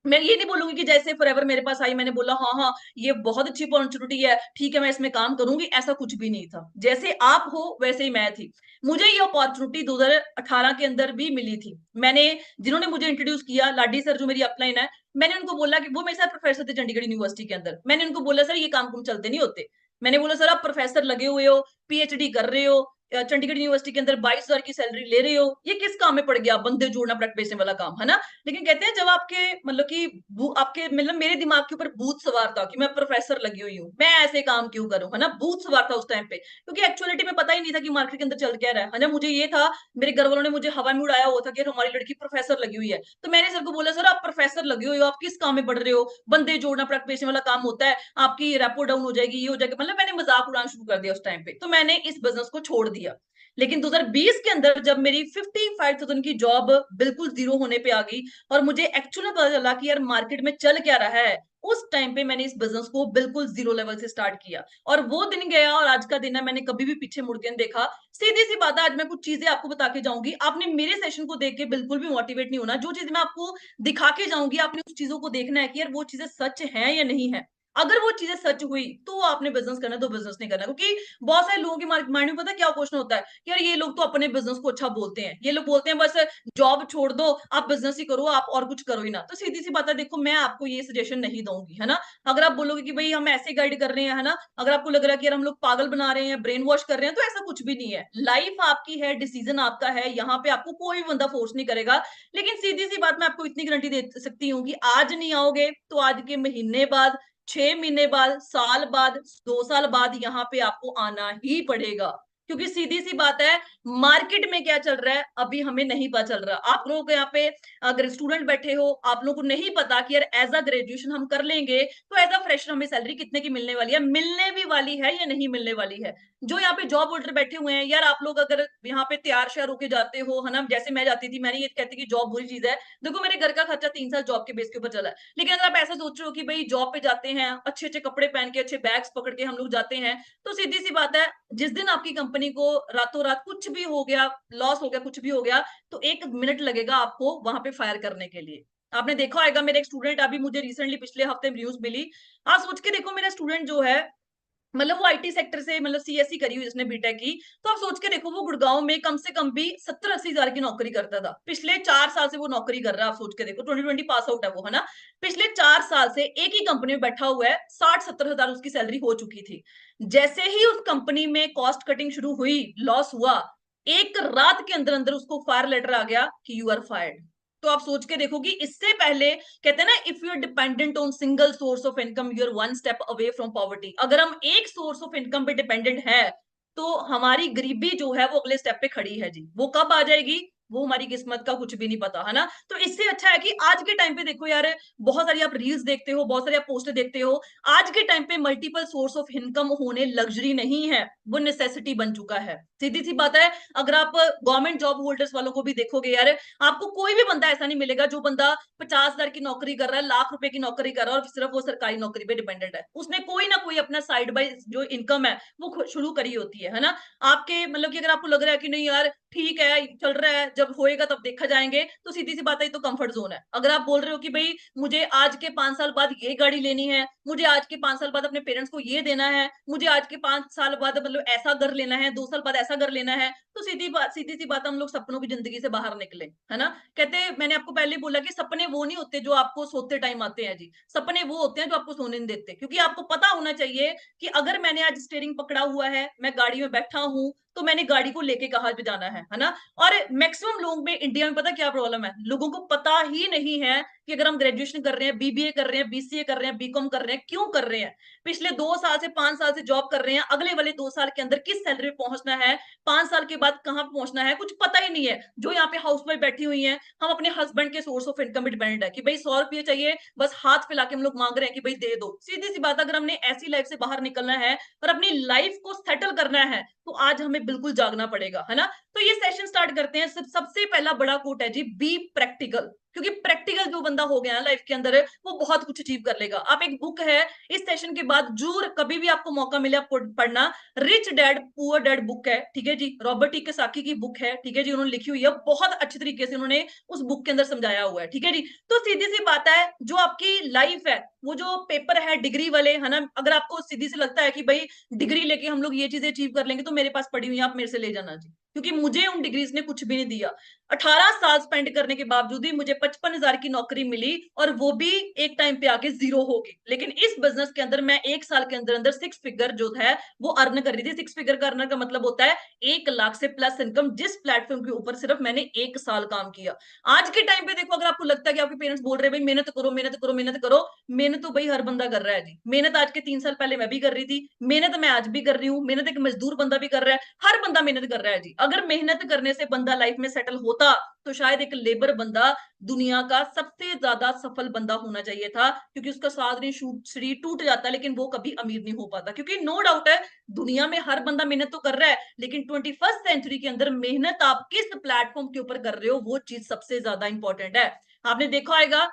मैं ये नहीं बोलूंगी कि जैसे फॉरएवर मेरे पास आई, मैंने बोला हाँ हाँ ये बहुत अच्छी अपॉर्चुनिटी है, ठीक है मैं इसमें काम करूंगी, ऐसा कुछ भी नहीं था। जैसे आप हो वैसे ही मैं थी। मुझे ये अपॉर्चुनिटी 2018 के अंदर भी मिली थी। मैंने, जिन्होंने मुझे इंट्रोड्यूस किया, लाडी सर जो मेरी अपलाइन है, मैंने उनको बोला कि वो मेरे साथ प्रोफेसर थे चंडीगढ़ यूनिवर्सिटी के अंदर। मैंने उनको बोला सर ये काम कुम चलते नहीं होते। मैंने बोला सर आप प्रोफेसर लगे हुए हो, पीएचडी कर रहे हो, चंडीगढ़ यूनिवर्सिटी के अंदर 22,000 की सैलरी ले रहे हो, ये किस काम में पड़ गया? बंदे जोड़ना ब्लड बेचने वाला काम, है ना। लेकिन कहते हैं जब आपके मतलब कि आपके मतलब मेरे दिमाग के ऊपर भूत सवार था कि मैं प्रोफेसर लगी हुई हूँ, मैं ऐसे काम क्यों करूं, है ना। भूत सवार था उस टाइम पे, क्योंकि एक्चुअलिटी में पता ही नहीं था कि मार्केट के अंदर चल क्या रहा है ना। मुझे ये था, मेरे घर वालों ने मुझे हवा में उड़ाया हुआ था कि हमारी लड़की प्रोफेसर लगी हुई है। तो मैंने सर को बोला सर आप प्रोफेसर लगे हुए हो, आप किस काम में पढ़ रहे हो? बंदे जोड़ना प्रोडक्ट बेचने वाला काम होता है, आपकी रेपो डाउन हो जाएगी, ये हो जाएगा। मतलब मैंने मजाक उड़ाना शुरू कर दिया उस टाइम पे। तो मैंने इस बिजनेस को छोड़ दिया। लेकिन 2020 के अंदर जब मेरी 55,000 की जॉब बिल्कुल जीरो होने पे आ गई, और मुझे एक्चुअली पता चला कि यार मार्केट में चल क्या रहा है, उस टाइम पे मैंने इस बिजनेस को बिल्कुल जीरो लेवल से स्टार्ट किया। और वो दिन गया और आज का दिन है, मैंने कभी भी पीछे मुड़ के नहीं देखा। सीधी सी बात है, आज मैं कुछ चीजें आपको बता के जाऊंगी। आपने मेरे सेशन को देख के बिल्कुल भी मोटिवेट नहीं होना। जो चीज मैं आपको दिखा के जाऊंगी, आपने उस चीजों को देखना है कि यार वो चीजें सच है या नहीं है। अगर वो चीजें सच हुई तो आपने बिजनेस करना, तो बिजनेस नहीं करना। क्योंकि बहुत सारे लोगों के माइंड में पता क्या क्वेश्चन होता है कि यार ये लोग तो अपने बिजनेस को अच्छा बोलते हैं, ये लोग बोलते हैं बस जॉब छोड़ दो, आप बिजनेस ही करो, आप और कुछ करो ही ना। तो सीधी सी बात है, देखो मैं आपको ये सजेशन नहीं दूंगी, है ना। अगर आप बोलोगे कि भाई हम ऐसे गाइड कर रहे हैं, है ना, अगर आपको लग रहा है कि यार हम लोग पागल बना रहे हैं, ब्रेन वॉश कर रहे हैं, तो ऐसा कुछ भी नहीं है। लाइफ आपकी है, डिसीजन आपका है, यहाँ पे आपको कोई भी बंदा फोर्स नहीं करेगा। लेकिन सीधी सी बात मैं आपको इतनी गारंटी दे सकती हूँ कि आज नहीं आओगे तो आज के महीने बाद, 6 महीने बाद, साल बाद, 2 साल बाद यहाँ पे आपको आना ही पड़ेगा। क्योंकि सीधी सी बात है, मार्केट में क्या चल रहा है अभी हमें नहीं पता चल रहा। आप लोग यहाँ पे अगर स्टूडेंट बैठे हो, आप लोगों को नहीं पता कि यार एज अ ग्रेजुएशन हम कर लेंगे तो एज अ फ्रेशर हमें सैलरी कितने की मिलने वाली है, मिलने भी वाली है या नहीं मिलने वाली है। जो यहाँ पे जॉब होल्डर बैठे हुए हैं, यार आप लोग अगर यहाँ पे तैयार श्यार होके जाते हो, है ना, जैसे मैं जाती थी, मैंने ये कहती कि जॉब बुरी चीज है। देखो मेरे घर का खर्चा 3 साल जॉब के बेस के ऊपर चला है। लेकिन अगर आप ऐसा सोच रहे हो कि भाई जॉब पे जाते हैं, अच्छे अच्छे कपड़े पहन के, अच्छे बैग्स पकड़ के हम लोग जाते हैं, तो सीधी सी बात है, जिस दिन आपकी कंपनी को रातों रात कुछ भी हो गया, लॉस हो गया, कुछ भी हो गया, तो 1 मिनट लगेगा आपको वहां पे फायर करने के लिए। आपने देखा होगा, मेरे एक स्टूडेंट, अभी मुझे रिसेंटली पिछले हफ्ते न्यूज मिली। आप सोच के देखो, मेरा स्टूडेंट जो है, मतलब वो आईटी सेक्टर से, मतलब सीएससी करी हुई जिसने बीटेक की, तो आप सोच के देखो वो गुड़गांव में कम से कम भी 70-80 हजार की नौकरी करता था। पिछले 4 साल से वो नौकरी कर रहा है। आप सोच के देखो, 2020 पास आउट है वो, है ना। पिछले 4 साल से एक ही कंपनी में बैठा हुआ है, 60-70 हजार उसकी सैलरी हो चुकी थी। जैसे ही उस कंपनी में कॉस्ट कटिंग शुरू हुई, लॉस हुआ, एक रात के अंदर अंदर उसको फायर लेटर आ गया कि यू आर फायर्ड। तो आप सोच के देखो कि इससे पहले, कहते हैं ना, if you are dependent on single source of income you are one step away from poverty. अगर हम एक सोर्स ऑफ इनकम पे डिपेंडेंट है, तो हमारी गरीबी जो है वो अगले स्टेप पे खड़ी है जी। वो कब आ जाएगी, वो हमारी किस्मत का कुछ भी नहीं पता, है ना। तो इससे अच्छा है कि आज के टाइम पे देखो यार, बहुत सारी आप रील्स देखते हो, बहुत सारी आप पोस्टर देखते हो, आज के टाइम पे मल्टीपल सोर्स ऑफ इनकम होने लग्जरी नहीं है, वो नेसेसिटी बन चुका है। सीधी सी बात है, अगर आप गवर्नमेंट जॉब होल्डर्स वालों को भी देखोगे यार, आपको कोई भी बंदा ऐसा नहीं मिलेगा जो बंदा 50,000 की नौकरी कर रहा है, लाख रुपए की नौकरी कर रहा है और सिर्फ वो सरकारी नौकरी पे डिपेंडेंट है। उसने कोई ना कोई अपना साइड बाय जो इनकम है वो शुरू करी होती है ना। आपके मतलब कि अगर आपको लग रहा है कि नहीं यार ठीक है चल रहा है, जब होएगा तब देखा जाएंगे, तो सीधी सी बात है, तो कंफर्ट जोन है। अगर आप बोल रहे हो कि भाई मुझे आज के 5 साल बाद ये गाड़ी लेनी है, मुझे आज के 5 साल बाद अपने पेरेंट्स को ये देना है, मुझे आज के 5 साल बाद मतलब ऐसा घर लेना है, 2 साल बाद ऐसा घर लेना है, तो सीधी सी बात, हम लोग सपनों की जिंदगी से बाहर निकले, है ना। कहते हैं, मैंने आपको पहले बोला कि सपने वो नहीं होते जो आपको सोते टाइम आते हैं जी, सपने वो होते हैं जो आपको सोने नहीं देते। क्योंकि आपको पता होना चाहिए कि अगर मैंने आज स्टीयरिंग पकड़ा हुआ है, मैं गाड़ी में बैठा हूं, तो मैंने गाड़ी को लेके कहाँ पे जाना है ना। और मैक्सिमम लोग में इंडिया में पता क्या प्रॉब्लम है, लोगों को पता ही नहीं है कि अगर हम ग्रेजुएशन कर रहे हैं, बीबीए कर रहे हैं, बीसीए कर रहे हैं, बीकॉम कर रहे हैं, क्यों कर रहे हैं, पिछले 2 साल से 5 साल से जॉब कर रहे हैं, अगले वाले 2 साल के अंदर किस सैलरी पे पहुंचना है, 5 साल के बाद कहाँ पहुंचना है कुछ पता ही नहीं है। जो यहाँ पे हाउसवाइफ बैठी हुई है, हम अपने हस्बैंड के सोर्स ऑफ इनकम डिपेंडेंट है कि भाई 100 रुपये चाहिए, बस हाथ फैला के हम लोग मांग रहे हैं कि भाई दे दो। सीधी सी बात, अगर हमने ऐसी लाइफ से बाहर निकलना है और अपनी लाइफ को सेटल करना है तो आज हमें बिल्कुल जागना पड़ेगा, है ना। तो ये सेशन स्टार्ट करते हैं। सबसे पहला बड़ा कोट है जी, बी प्रैक्टिकल। क्योंकि प्रैक्टिकल जो बंदा हो गया ना लाइफ के अंदर, वो बहुत कुछ अचीव कर लेगा। आप एक बुक है, इस सेशन के बाद जरूर कभी भी आपको मौका मिले आप पढ़ना, rich dad poor dad book है, ठीक है जी, रॉबर्ट टी कियोसाकी की बुक है, ठीक है जी, उन्होंने लिखी हुई है, बहुत अच्छे तरीके से उन्होंने उस बुक के अंदर समझाया हुआ है, ठीक है जी। तो सीधी सी बात है, जो आपकी लाइफ है, वो जो पेपर है डिग्री वाले, है ना, अगर आपको सीधी से लगता है कि भाई डिग्री लेके हम लोग ये चीजें अचीव कर लेंगे, तो मेरे पास पड़ी हुई है, आप मेरे से ले जाना जी, क्योंकि मुझे उन डिग्रीज ने कुछ भी नहीं दिया। 18 साल स्पेंड करने के बावजूद ही मुझे 55,000 की नौकरी मिली, और वो भी एक टाइम पे आके जीरो हो गई। लेकिन इस बिजनेस के अंदर मैं 1 साल के अंदर अंदर 6 फिगर जो है वो अर्न कर रही थी। 6 फिगर का अर्नर का मतलब होता है 1 लाख से प्लस इनकम, जिस प्लेटफॉर्म के ऊपर सिर्फ मैंने 1 साल काम किया। आज के टाइम पे देखो, अगर आपको लगता है कि आपके पेरेंट्स बोल रहे हैं भाई मेहनत करो मेहनत करो मेहनत करो, मेहनत तो भाई हर बंदा कर रहा है जी। मेहनत आज के 3 साल पहले मैं भी कर रही थी, मेहनत मैं आज भी कर रही हूँ, मेहनत एक मजदूर बंदा भी कर रहा है, हर बंदा मेहनत कर रहा है जी। अगर मेहनत करने से बंदा लाइफ में सेटल होता तो शायद एक लेबर बंदा दुनिया का सबसे ज्यादा सफल बंदा होना चाहिए था, क्योंकि उसका सारा शरीर टूट जाता है लेकिन वो कभी अमीर नहीं हो पाता। क्योंकि नो डाउट है, दुनिया में हर बंदा मेहनत तो कर रहा है, लेकिन 21st सेंचुरी के अंदर मेहनत आप किस प्लेटफॉर्म के ऊपर कर रहे हो, वो चीज सबसे ज्यादा इंपॉर्टेंट है। आपने देखा होगा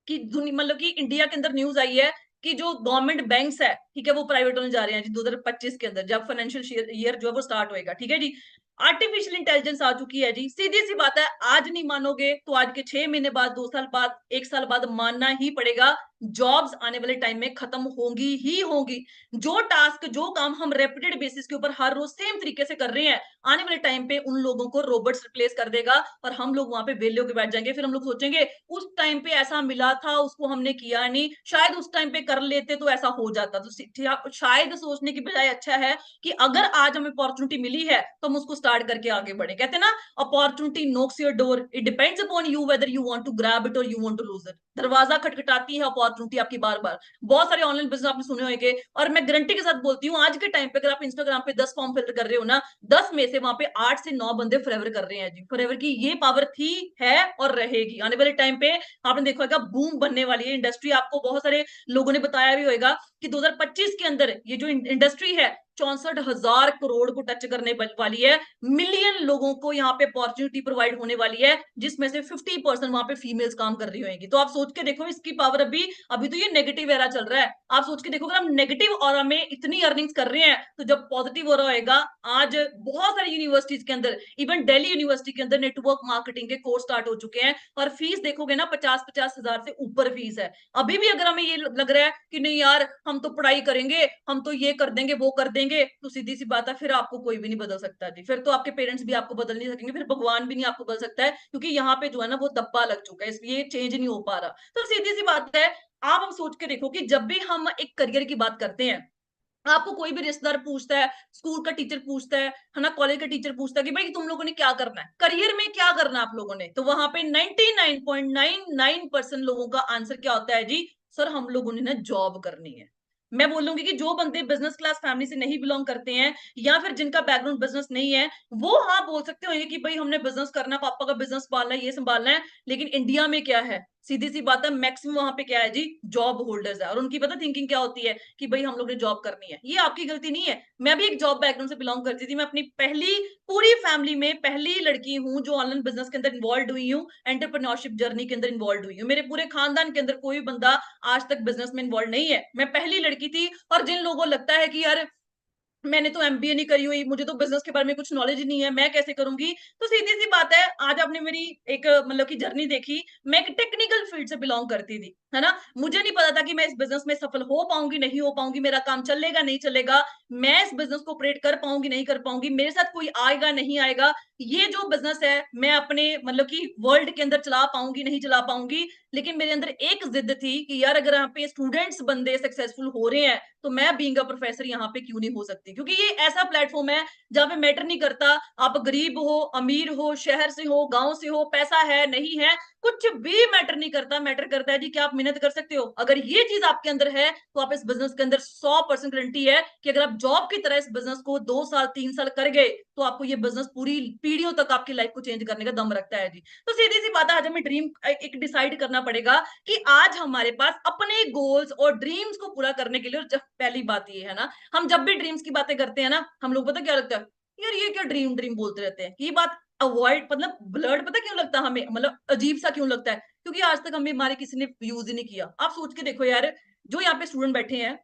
कि मतलब कि इंडिया के अंदर न्यूज आई है कि जो गवर्नमेंट बैंक्स है, ठीक है, वो प्राइवेट होने जा रहे हैं जी 2025 के अंदर, जब फाइनेंशियल ईयर जो है वो स्टार्ट होएगा, ठीक है जी। आर्टिफिशियल इंटेलिजेंस आ चुकी है जी। सीधी सी बात है, आज नहीं मानोगे तो आज के 6 महीने बाद, 2 साल बाद, 1 साल बाद मानना ही पड़ेगा, जॉब्स आने वाले टाइम में खत्म होंगी ही होंगी। जो टास्क, जो काम हम रेपिटेड बेसिस के ऊपर हर रोज सेम तरीके से कर रहे हैं, आने वाले टाइम पे उन लोगों को रोबोट्स रिप्लेस कर देगा, और हम लोग वहां पे वेले होकर बैठ जाएंगे। फिर हम लोग सोचेंगे उस टाइम पे ऐसा मिला था, उसको हमने किया नहीं, शायद उस टाइम पे कर लेते तो ऐसा हो जाता। तो शायद सोचने की बजाय अच्छा है कि अगर आज हमें अपॉर्चुनिटी मिली है तो हम उसको स्टार्ट करके आगे बढ़े। कहते हैं ना, opportunity knocks your door, it depends upon you whether you want to grab it और you want to lose it. दरवाजा खटखटाती है अपॉर्चुनिटी आपकी बार बार। बहुत सारे ऑनलाइन बिजनेस आपने सुने होंगे, और मैं गारंटी के साथ बोलती हूँ, आज के टाइम पे अगर आप इंस्टाग्राम पे 10 फॉर्म फिल कर रहे हो ना, 10 में से वहां पे 8 से 9 बंदे फॉरएवर कर रहे हैं जी। फॉरएवर की ये पावर थी, है और रहेगी। आने वाले टाइम पे आपने देखा होगा बूम बनने वाली है इंडस्ट्री। आपको बहुत सारे लोगों ने बताया भी होगा कि 2025 के अंदर ये जो इंडस्ट्री है 64,000 करोड़ को टच करने वाली है। मिलियन लोगों को यहाँ पे अपॉर्चुनिटी प्रोवाइड होने वाली है, जिसमें से 50% वहां पे फीमेल्स काम कर रही होंगी। तो आप सोच के देखो इसकी पावर। अभी अभी तो ये नेगेटिव एरा चल रहा है, आप सोच के देखो अगर हम नेगेटिव ऑरा में इतनी अर्निंग्स कर रहे हैं, तो जब पॉजिटिव ऑरा होएगा। आज बहुत सारी यूनिवर्सिटीज के अंदर, इवन दिल्ली यूनिवर्सिटी के अंदर नेटवर्क मार्केटिंग के कोर्स स्टार्ट हो चुके हैं, और फीस देखोगे ना 50-50 हजार से ऊपर फीस है। अभी भी अगर हमें ये लग रहा है कि नहीं यार हम तो पढ़ाई करेंगे, हम तो ये कर देंगे वो कर देंगे, तो सीधी सी बात है, फिर आपको कोई भी नहीं बदल सकता जी। फिर तो आपके पेरेंट्स भी आपको बदल नहीं सकेंगे, फिर भगवान भी नहीं आपको बदल सकता है, क्योंकि यहाँ पे जो है ना वो दब्बा लग चुका है, इसलिए चेंज नहीं हो पा रहा। तो सीधी सी बात है, आप हम सोच के देखो कि जब भी हम एक करियर की बात करते हैं, आपको कोई भी रिश्तेदार पूछता है, स्कूल का टीचर पूछता है ना, कॉलेज का टीचर पूछता है कि भाई तुम लोगों ने क्या करना है, करियर में क्या करना है आप लोगों ने, तो वहां पे 99.99% लोगों का आंसर क्या होता है जी, सर हम लोगों ने ना जॉब करनी है। मैं बोलूंगी कि जो बंदे बिजनेस क्लास फैमिली से नहीं बिलोंग करते हैं, या फिर जिनका बैकग्राउंड बिजनेस नहीं है, वो हाँ बोल सकते हो कि भाई हमने बिजनेस करना, पापा का बिजनेस संभालना है, ये संभालना है। लेकिन इंडिया में क्या है, सीधी सी बात है, मैक्सिमम वहां पे क्या है जी, जॉब होल्डर्स है, और उनकी पता थिंकिंग क्या होती है कि भाई हम लोग ने जॉब करनी है। ये आपकी गलती नहीं है, मैं भी एक जॉब बैकग्राउंड से बिलोंग करती थी। मैं अपनी पहली पूरी फैमिली में पहली लड़की हूँ जो ऑनलाइन बिजनेस के अंदर इन्वॉल्व हुई हूँ, एंटरप्रेन्योरशिप जर्नी के अंदर इन्वॉल्व हुई हूँ। मेरे पूरे खानदान के अंदर कोई बंदा आज तक बिजनेस में इन्वॉल्व नहीं है, मैं पहली लड़की थी। और जिन लोगों को लगता है कि यार मैंने तो एमबीए नहीं करी हुई, मुझे तो बिजनेस के बारे में कुछ नॉलेज ही नहीं है, मैं कैसे करूंगी, तो सीधी सी बात है, आज आपने मेरी एक मतलब की जर्नी देखी। मैं एक टेक्निकल फील्ड से बिलोंग करती थी, है ना, मुझे नहीं पता था कि मैं इस बिजनेस में सफल हो पाऊंगी नहीं हो पाऊंगी, मेरा काम चलेगा नहीं चलेगा, मैं इस बिजनेस को ऑपरेट कर पाऊंगी नहीं कर पाऊंगी, मेरे साथ कोई आएगा नहीं आएगा, ये जो बिजनेस है मैं अपने मतलब की वर्ल्ड के अंदर चला पाऊंगी नहीं चला पाऊंगी। लेकिन मेरे अंदर एक जिद थी कि यार अगर यहाँ पे स्टूडेंट्स बंदे सक्सेसफुल हो रहे हैं, तो मैं बीइंग अ प्रोफेसर यहाँ पे क्यों नहीं हो सकती, क्योंकि ये ऐसा प्लेटफॉर्म है जहाँ पे मैटर नहीं करता आप गरीब हो, अमीर हो, शहर से हो, गांव से हो, पैसा है नहीं है, कुछ भी मैटर नहीं करता, मैटर करता है जी कि आप मेहनत कर सकते हो। अगर ये चीज आपके अंदर है तो आप इस बिजनेस के अंदर 100% गारंटी है कि अगर आप जॉब की तरह इस बिजनेस को 2 साल 3 साल कर गए तो आपको ये बिजनेस पूरी पीढ़ियों तक आपकी लाइफ को चेंज करने का दम रखता है जी। तो सीधी सी बात है, आज हमें ड्रीम एक डिसाइड करना पड़ेगा कि आज हमारे पास अपने गोल्स और ड्रीम्स को पूरा करने के लिए, और जब पहली बात ये है ना, हम जब भी ड्रीम्स की बातें करते हैं ना, हम लोग पता क्या लगता है, यार ये क्या ड्रीम ड्रीम बोलते रहते हैं। ये बात अवॉइड, मतलब ब्लड, पता क्यों लगता है हमें, मतलब अजीब सा क्यों लगता है, क्योंकि आज तक हमें हमारे किसी ने यूज ही नहीं किया। आप सोच के देखो यार, जो यहाँ पे स्टूडेंट बैठे हैं,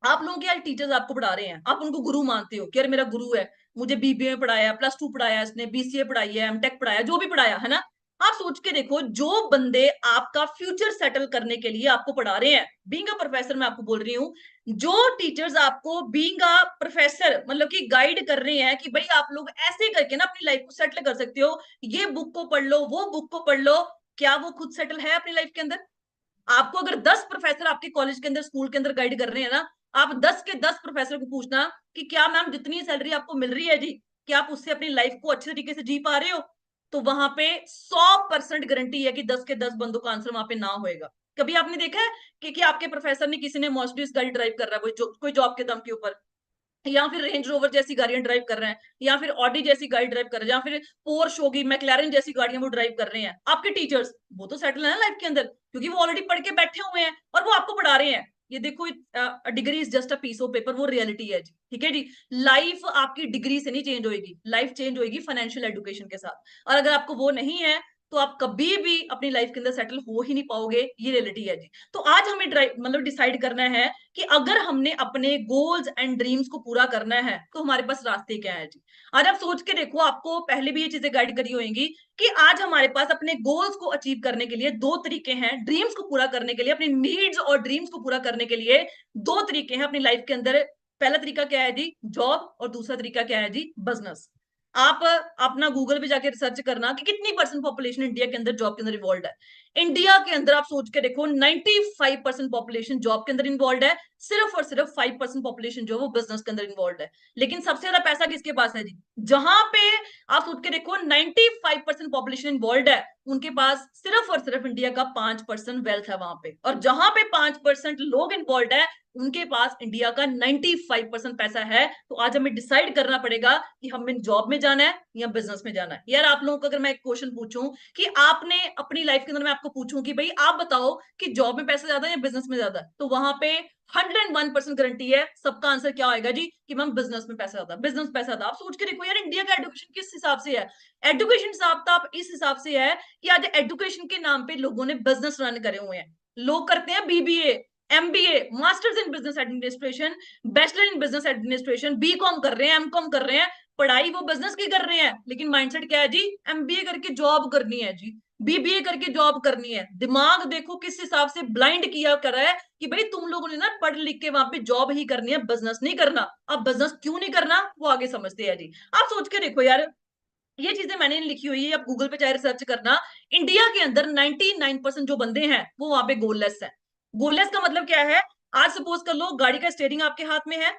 आप लोगों के यार टीचर्स आपको पढ़ा रहे हैं, आप उनको गुरु मानते हो कि यार मेरा गुरु है, मुझे बीबीए में पढ़ाया, +2 पढ़ाया, इसने बीसीए पढ़ाई है, एमटेक पढ़ाया, जो भी पढ़ाया है ना। आप सोच के देखो, जो बंदे आपका फ्यूचर सेटल करने के लिए आपको पढ़ा रहे हैं, बीइंग अ प्रोफेसर मैं आपको बोल रही हूँ, जो टीचर्स आपको बीइंग अ प्रोफेसर मतलब कि गाइड कर रहे हैं कि भाई आप लोग ऐसे करके ना अपनी लाइफ को सेटल कर सकते हो, ये बुक को पढ़ लो, वो बुक को पढ़ लो, क्या वो खुद सेटल है अपनी लाइफ के अंदर? आपको अगर 10 प्रोफेसर आपके कॉलेज के अंदर, स्कूल के अंदर गाइड कर रहे हैं ना, आप 10 के 10 प्रोफेसर को पूछना कि क्या मैम जितनी सैलरी आपको मिल रही है जी, क्या आप उससे अपनी लाइफ को अच्छे तरीके से जी पा रहे हो? तो वहां पे 100% गारंटी है कि 10 के 10 बंदों का आंसर वहां पे ना होएगा। कभी आपने देखा है कि आपके प्रोफेसर ने, किसी ने मर्सिडीज गाड़ी ड्राइव कर रहा है कोई जॉब के दम के ऊपर, या फिर रेंज रोवर जैसी गाड़ियां ड्राइव कर रहे हैं, या फिर ऑडी जैसी गाड़ी ड्राइव कर रहे हैं, या फिर पोर्श होगी, मैक्लारेन जैसी गाड़ियां वो ड्राइव कर रहे हैं? आपके टीचर्स वो तो सेटल है ना लाइफ के अंदर, क्योंकि वो ऑलरेडी पढ़ के बैठे हुए हैं और वो आपको पढ़ा रहे हैं। ये देखो, degree is just a piece of paper, वो रियलिटी है जी। ठीक है जी। लाइफ आपकी डिग्री से नहीं चेंज होगी, लाइफ चेंज होगी फाइनेंशियल एजुकेशन के साथ। और अगर आपको वो नहीं है तो आप कभी भी अपनी लाइफ के अंदर सेटल हो ही नहीं पाओगे, ये रियलिटी है जी। तो आज हमें मतलब डिसाइड करना है कि अगर हमने अपने गोल्स एंड ड्रीम्स को पूरा करना है तो हमारे पास रास्ते क्या है जी। आज आप सोच के देखो, आपको पहले भी ये चीजें गाइड करी होंगी कि आज हमारे पास अपने गोल्स को अचीव करने के लिए दो तरीके हैं, ड्रीम्स को पूरा करने के लिए, अपनी नीड्स और ड्रीम्स को पूरा करने के लिए दो तरीके हैं अपनी लाइफ के अंदर। पहला तरीका क्या है जी, जॉब, और दूसरा तरीका क्या है जी, बिजनेस। आप अपना गूगल पे जाके रिसर्च करना कि कितनी परसेंट पॉपुलेशन इंडिया के अंदर जॉब के अंदर इन्वॉल्व है। इंडिया के अंदर आप सोच के देखो, 95% पॉपुलेशन जॉब के अंदर इन्वॉल्व है, सिर्फ और सिर्फ 5% पॉपुलेशन जो है वो बिजनेस के अंदर इन्वॉल्व है। लेकिन सबसे ज्यादा पैसा किसके पास है जी? जहां पे आप सोच के देखो 95% पॉपुलेशन इन्वॉल्व है, उनके पास सिर्फ और सिर्फ इंडिया का 5% वेल्थ है वहां पे। और जहां पे 5% लोग इन्वॉल्व है, उनके पास इंडिया का 95% पैसा है। तो आज हमें डिसाइड करना पड़ेगा कि हमें जॉब में जाना है या बिजनेस में जाना है। यार आप लोगों को अगर मैं एक क्वेश्चन पूछूं कि आपने अपनी लाइफ के अंदर, मैं आपको पूछूं कि भाई आप बताओ कि जॉब में पैसा ज्यादा है या बिजनेस में ज्यादा है, तो वहां पे 101% गारंटी है सबका आंसर क्या होगा जी, कि मैम बिजनेस में पैसा ज्यादा, बिजनेस में पैसा ज्यादा। आप सोच के देखो यार, इंडिया का एजुकेशन किस हिसाब से है? एजुकेशन साहब आप इस हिसाब से है कि आज एजुकेशन के नाम पे लोगों ने बिजनेस रन करे हुए हैं। लोग करते हैं BBA, MBA, masters in business administration, bachelor in business administration, BCom कर रहे हैं, एमकॉम कर रहे हैं, पढ़ाई वो बिजनेस की कर रहे हैं, लेकिन माइंडसेट क्या है जी, एमबीए करके जॉब करनी है जी, बीबीए करके जॉब करनी है। दिमाग देखो किस हिसाब से ब्लाइंड किया कर रहा है कि भाई तुम लोगों ने ना पढ़ लिख के वहां पे जॉब ही करनी है, बिजनेस नहीं करना। अब बिजनेस क्यों नहीं करना वो आगे समझते हैं जी। आप सोच के देखो यार, ये चीजें मैंने लिखी हुई है, आप गूगल पे चाहे रिसर्च करना। इंडिया के अंदर 99% जो बंदे हैं वो वहां पे गोललेस है। गोललेस का मतलब क्या है? आज सपोज कर लो, गाड़ी का स्टेयरिंग आपके हाथ में है,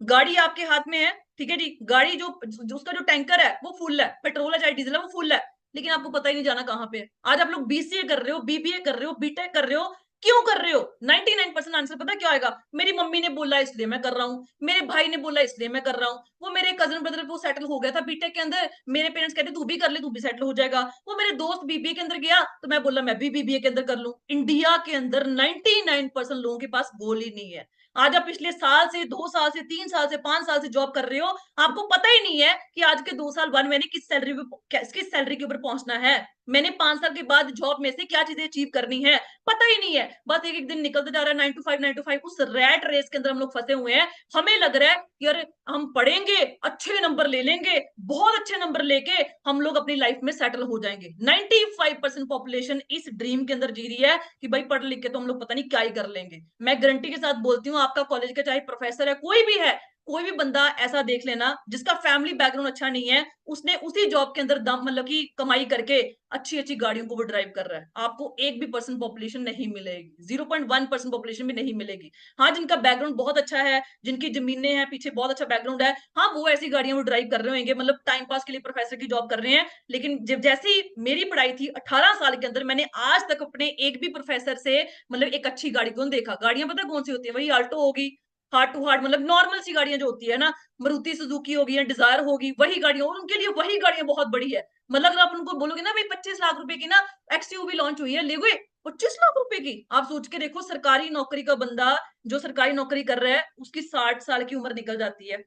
गाड़ी आपके हाथ में है, ठीक है जी, गाड़ी जो उसका जो टैंकर है वो फुल है, पेट्रोल है चाहे डीजल है वो फुल है, लेकिन आपको पता ही नहीं जाना कहाँ पे है। आज आप लोग बीसीए कर रहे हो, बीबीए कर रहे हो, बीटेक कर रहे हो, क्यों कर रहे हो? 99% आंसर पता क्या आएगा, मेरी मम्मी ने बोला इसलिए मैं कर रहा हूँ, मेरे भाई ने बोला इसलिए मैं कर रहा हूँ, वो मेरे कजन ब्रदर वो सेटल हो गया था बीटेक के अंदर, मेरे पेरेंट्स कहते तू भी कर ले, तू भी सेटल हो जाएगा, वो मेरे दोस्त बीबीए के अंदर गया तो मैं बोला मैं भी बीबीए के अंदर कर लूं। इंडिया के अंदर 99% लोगों के पास गोल ही नहीं है। आज आप पिछले साल से, 2 साल से, 3 साल से, 5 साल से जॉब कर रहे हो, आपको पता ही नहीं है कि आज के 2 साल बाद मैंने किस सैलरी के ऊपर पहुंचना है, मैंने 5 साल के बाद जॉब में से क्या चीजें अचीव करनी है, पता ही नहीं है। बस एक एक दिन निकलते जा रहा है, 9 to 5, 9 to 5, उस रैट रेस के अंदर हम लोग फंसे हुए हैं। हमें लग रहा है यार हम पढ़ेंगे, अच्छे नंबर ले लेंगे, बहुत अच्छे नंबर लेके हम लोग अपनी लाइफ में सेटल हो जाएंगे। 95% पॉपुलेशन इस ड्रीम के अंदर जी रही है कि भाई पढ़ लिख के तो हम लोग पता नहीं क्या ही कर लेंगे। मैं गारंटी के साथ बोलती हूँ, आपका कॉलेज का चाहे प्रोफेसर है, कोई भी है, कोई भी बंदा ऐसा देख लेना जिसका फैमिली बैकग्राउंड अच्छा नहीं है, उसने उसी जॉब के अंदर दम मतलब कि कमाई करके अच्छी अच्छी गाड़ियों को वो ड्राइव कर रहा है, आपको एक भी परसेंट पॉपुलेशन नहीं मिलेगी, 0.1% पॉपुलेशन भी नहीं मिलेगी। हाँ, जिनका बैकग्राउंड बहुत अच्छा है, जिनकी जमीनें हैं, पीछे बहुत अच्छा बैकग्राउंड है, हाँ वो ऐसी गाड़ियां वो ड्राइव कर रहे होंगे, मतलब टाइम पास के लिए प्रोफेसर की जॉब कर रहे हैं। लेकिन जब जैसी मेरी पढ़ाई थी 18 साल के अंदर, मैंने आज तक अपने एक भी प्रोफेसर से मतलब एक अच्छी गाड़ी को देखा। गाड़ियां पता कौन सी होती है? वही आल्टो होगी, हार्ट टू हार्ट मतलब नॉर्मल सी गाड़ियां जो होती है ना, मारुति सुजुकी होगी या डिजायर होगी, वही गाड़ियां, और उनके लिए वही गाड़ियां बहुत बड़ी है। मतलब अगर आप उनको बोलोगे ना भाई 25 लाख रुपए की ना एक्सयूवी लॉन्च हुई है, ले गए 25 लाख रुपए की। आप सोच के देखो, सरकारी नौकरी का बंदा जो सरकारी नौकरी कर रहा है उसकी 60 साल की उम्र निकल जाती है,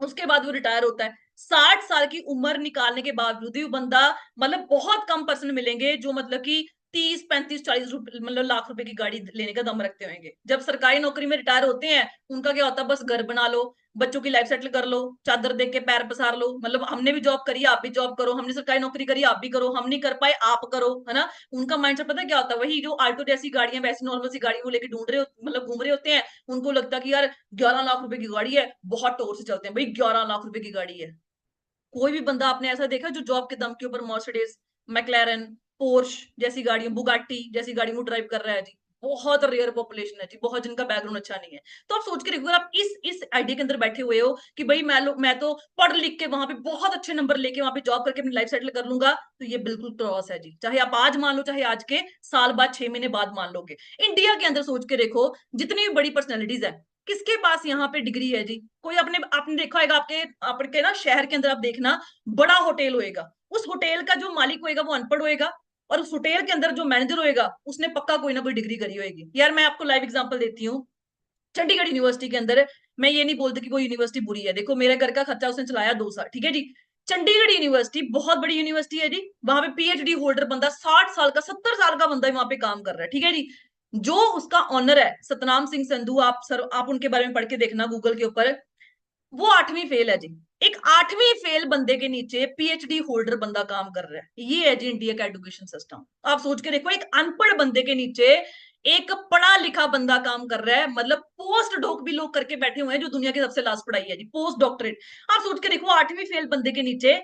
उसके बाद वो रिटायर होता है। 60 साल की उम्र निकालने के बावजूद भी वो बंदा, मतलब बहुत कम पर्सन मिलेंगे जो मतलब कि 30 35 40 मतलब लाख रुपए की गाड़ी लेने का दम रखते होंगे। जब सरकारी नौकरी में रिटायर होते हैं, उनका क्या होता है? बस घर बना लो, बच्चों की लाइफ सेटल कर लो, चादर देख के पैर पसार लो, मतलब हमने भी जॉब करी, आप भी जॉब करो, हमने सरकारी नौकरी करी, आप भी करो, हम नहीं कर पाए, आप करो, है ना? उनका माइंडसेट पता है क्या होता है? वही जो आल्टो जैसी गाड़ियां, वैसी नॉर्मल सी गाड़ी वो लेके ढूंढ रहे मतलब घूम रहे होते हैं। उनको लगता है कि यार 11 लाख रुपए की गाड़ी है, बहुत टोर से चलते हैं भाई, 11 लाख रुपए की गाड़ी है। कोई भी बंदा आपने ऐसा देखा जो जॉब के दम के ऊपर मर्सिडीज, मैक्लेरन, पोर्श जैसी गाड़ियां, बुगाटी जैसी गाड़ी वो ड्राइव कर रहा है जी? बहुत रेयर पॉपुलेशन है जी, बहुत जिनका बैकग्राउंड अच्छा नहीं है। तो आप सोच के देखो, अगर आप इस आइडिया के अंदर बैठे हुए हो कि भाई मैं तो पढ़ लिख के वहां पे बहुत अच्छे नंबर लेके वहां पे जॉब करके अपनी लाइफ सेटल कर लूंगा, तो ये बिल्कुल क्रॉस है जी। चाहे आप आज मान लो, चाहे आज के साल बाद, 6 महीने बाद मान लोगे। इंडिया के अंदर सोच के देखो, जितनी भी बड़ी पर्सनैलिटीज है, किसके पास यहाँ पे डिग्री है जी? कोई आपने आपने देखा होगा, आपके आपके ना शहर के अंदर आप देखना, बड़ा होटल होएगा, उस होटल का जो मालिक होएगा वो अनपढ़ होएगा, और उस होटल के अंदर जो मैनेजर होएगा उसने पक्का कोई ना कोई डिग्री करी होएगी। यार मैं आपको लाइव एग्जांपल देती हूँ, चंडीगढ़ यूनिवर्सिटी के अंदर, मैं ये नहीं बोलती कि वो यूनिवर्सिटी बुरी है, देखो मेरे घर का खर्चा उसने चलाया 2 साल, ठीक है जी। चंडीगढ़ यूनिवर्सिटी बहुत बड़ी यूनिवर्सिटी है जी, वहां पे पीएचडी होल्डर बंदा 60 साल का, 70 साल का बंदा वहां पे काम कर रहा है, ठीक है जी। जो उसका ऑनर है सतनाम सिंह संधू, आप सर आप उनके बारे में पढ़ के देखना गूगल के ऊपर, वो 8वीं फेल है जी। एक 8वीं फेल बंदे के नीचे पीएचडी होल्डर बंदा काम कर रहा है, ये है जी इंडिया का एजुकेशन सिस्टम। आप सोच के देखो, एक अनपढ़ बंदे के नीचे एक पढ़ा लिखा बंदा काम कर रहा है, मतलब पोस्ट डॉक भी लोग करके बैठे हुए हैं, जो दुनिया की सबसे लास्ट पढ़ाई है जी, पोस्ट डॉक्टरेट। आप सोच के देखो, 8वीं फेल बंदे के नीचे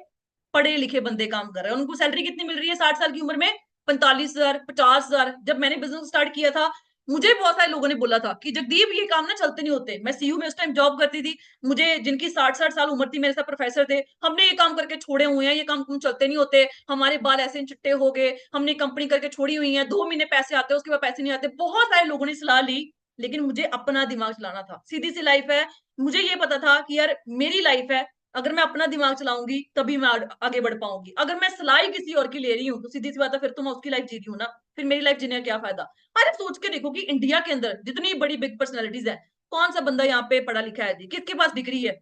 पढ़े लिखे बंदे काम कर रहे हैं, उनको सैलरी कितनी मिल रही है 60 साल की उम्र में? 45,000, 50,000। जब मैंने बिजनेस स्टार्ट किया था, मुझे बहुत सारे लोगों ने बोला था कि जगदीप ये काम ना चलते नहीं होते। मैं सीयू में उस टाइम जॉब करती थी, मुझे जिनकी 60-60 साल उम्र थी, मेरे साथ प्रोफेसर थे, हमने ये काम करके छोड़े हुए हैं, ये काम तुम चलते नहीं होते, हमारे बाल ऐसे चिट्टे हो गए, हमने कंपनी करके छोड़ी हुई है, 2 महीने पैसे आते हैं, उसके बाद पैसे नहीं आते। बहुत सारे लोगों ने सलाह ली, लेकिन मुझे अपना दिमाग चलाना था। सीधी सी लाइफ है, मुझे ये पता था कि यार मेरी लाइफ है, अगर मैं अपना दिमाग चलाऊंगी तभी मैं आगे बढ़ पाऊंगी। अगर मैं सलाह ही किसी और की ले रही हूँ तो सीधी सी बात है, फिर तो मैं उसकी लाइफ जी रही हूँ ना, फिर मेरी लाइफ जीने का क्या फायदा? अरे सोच के देखो कि इंडिया के अंदर जितनी बड़ी बिग पर्सनैलिटीज है, कौन सा बंदा यहाँ पे पढ़ा लिखा है जी? किसके पास डिग्री है?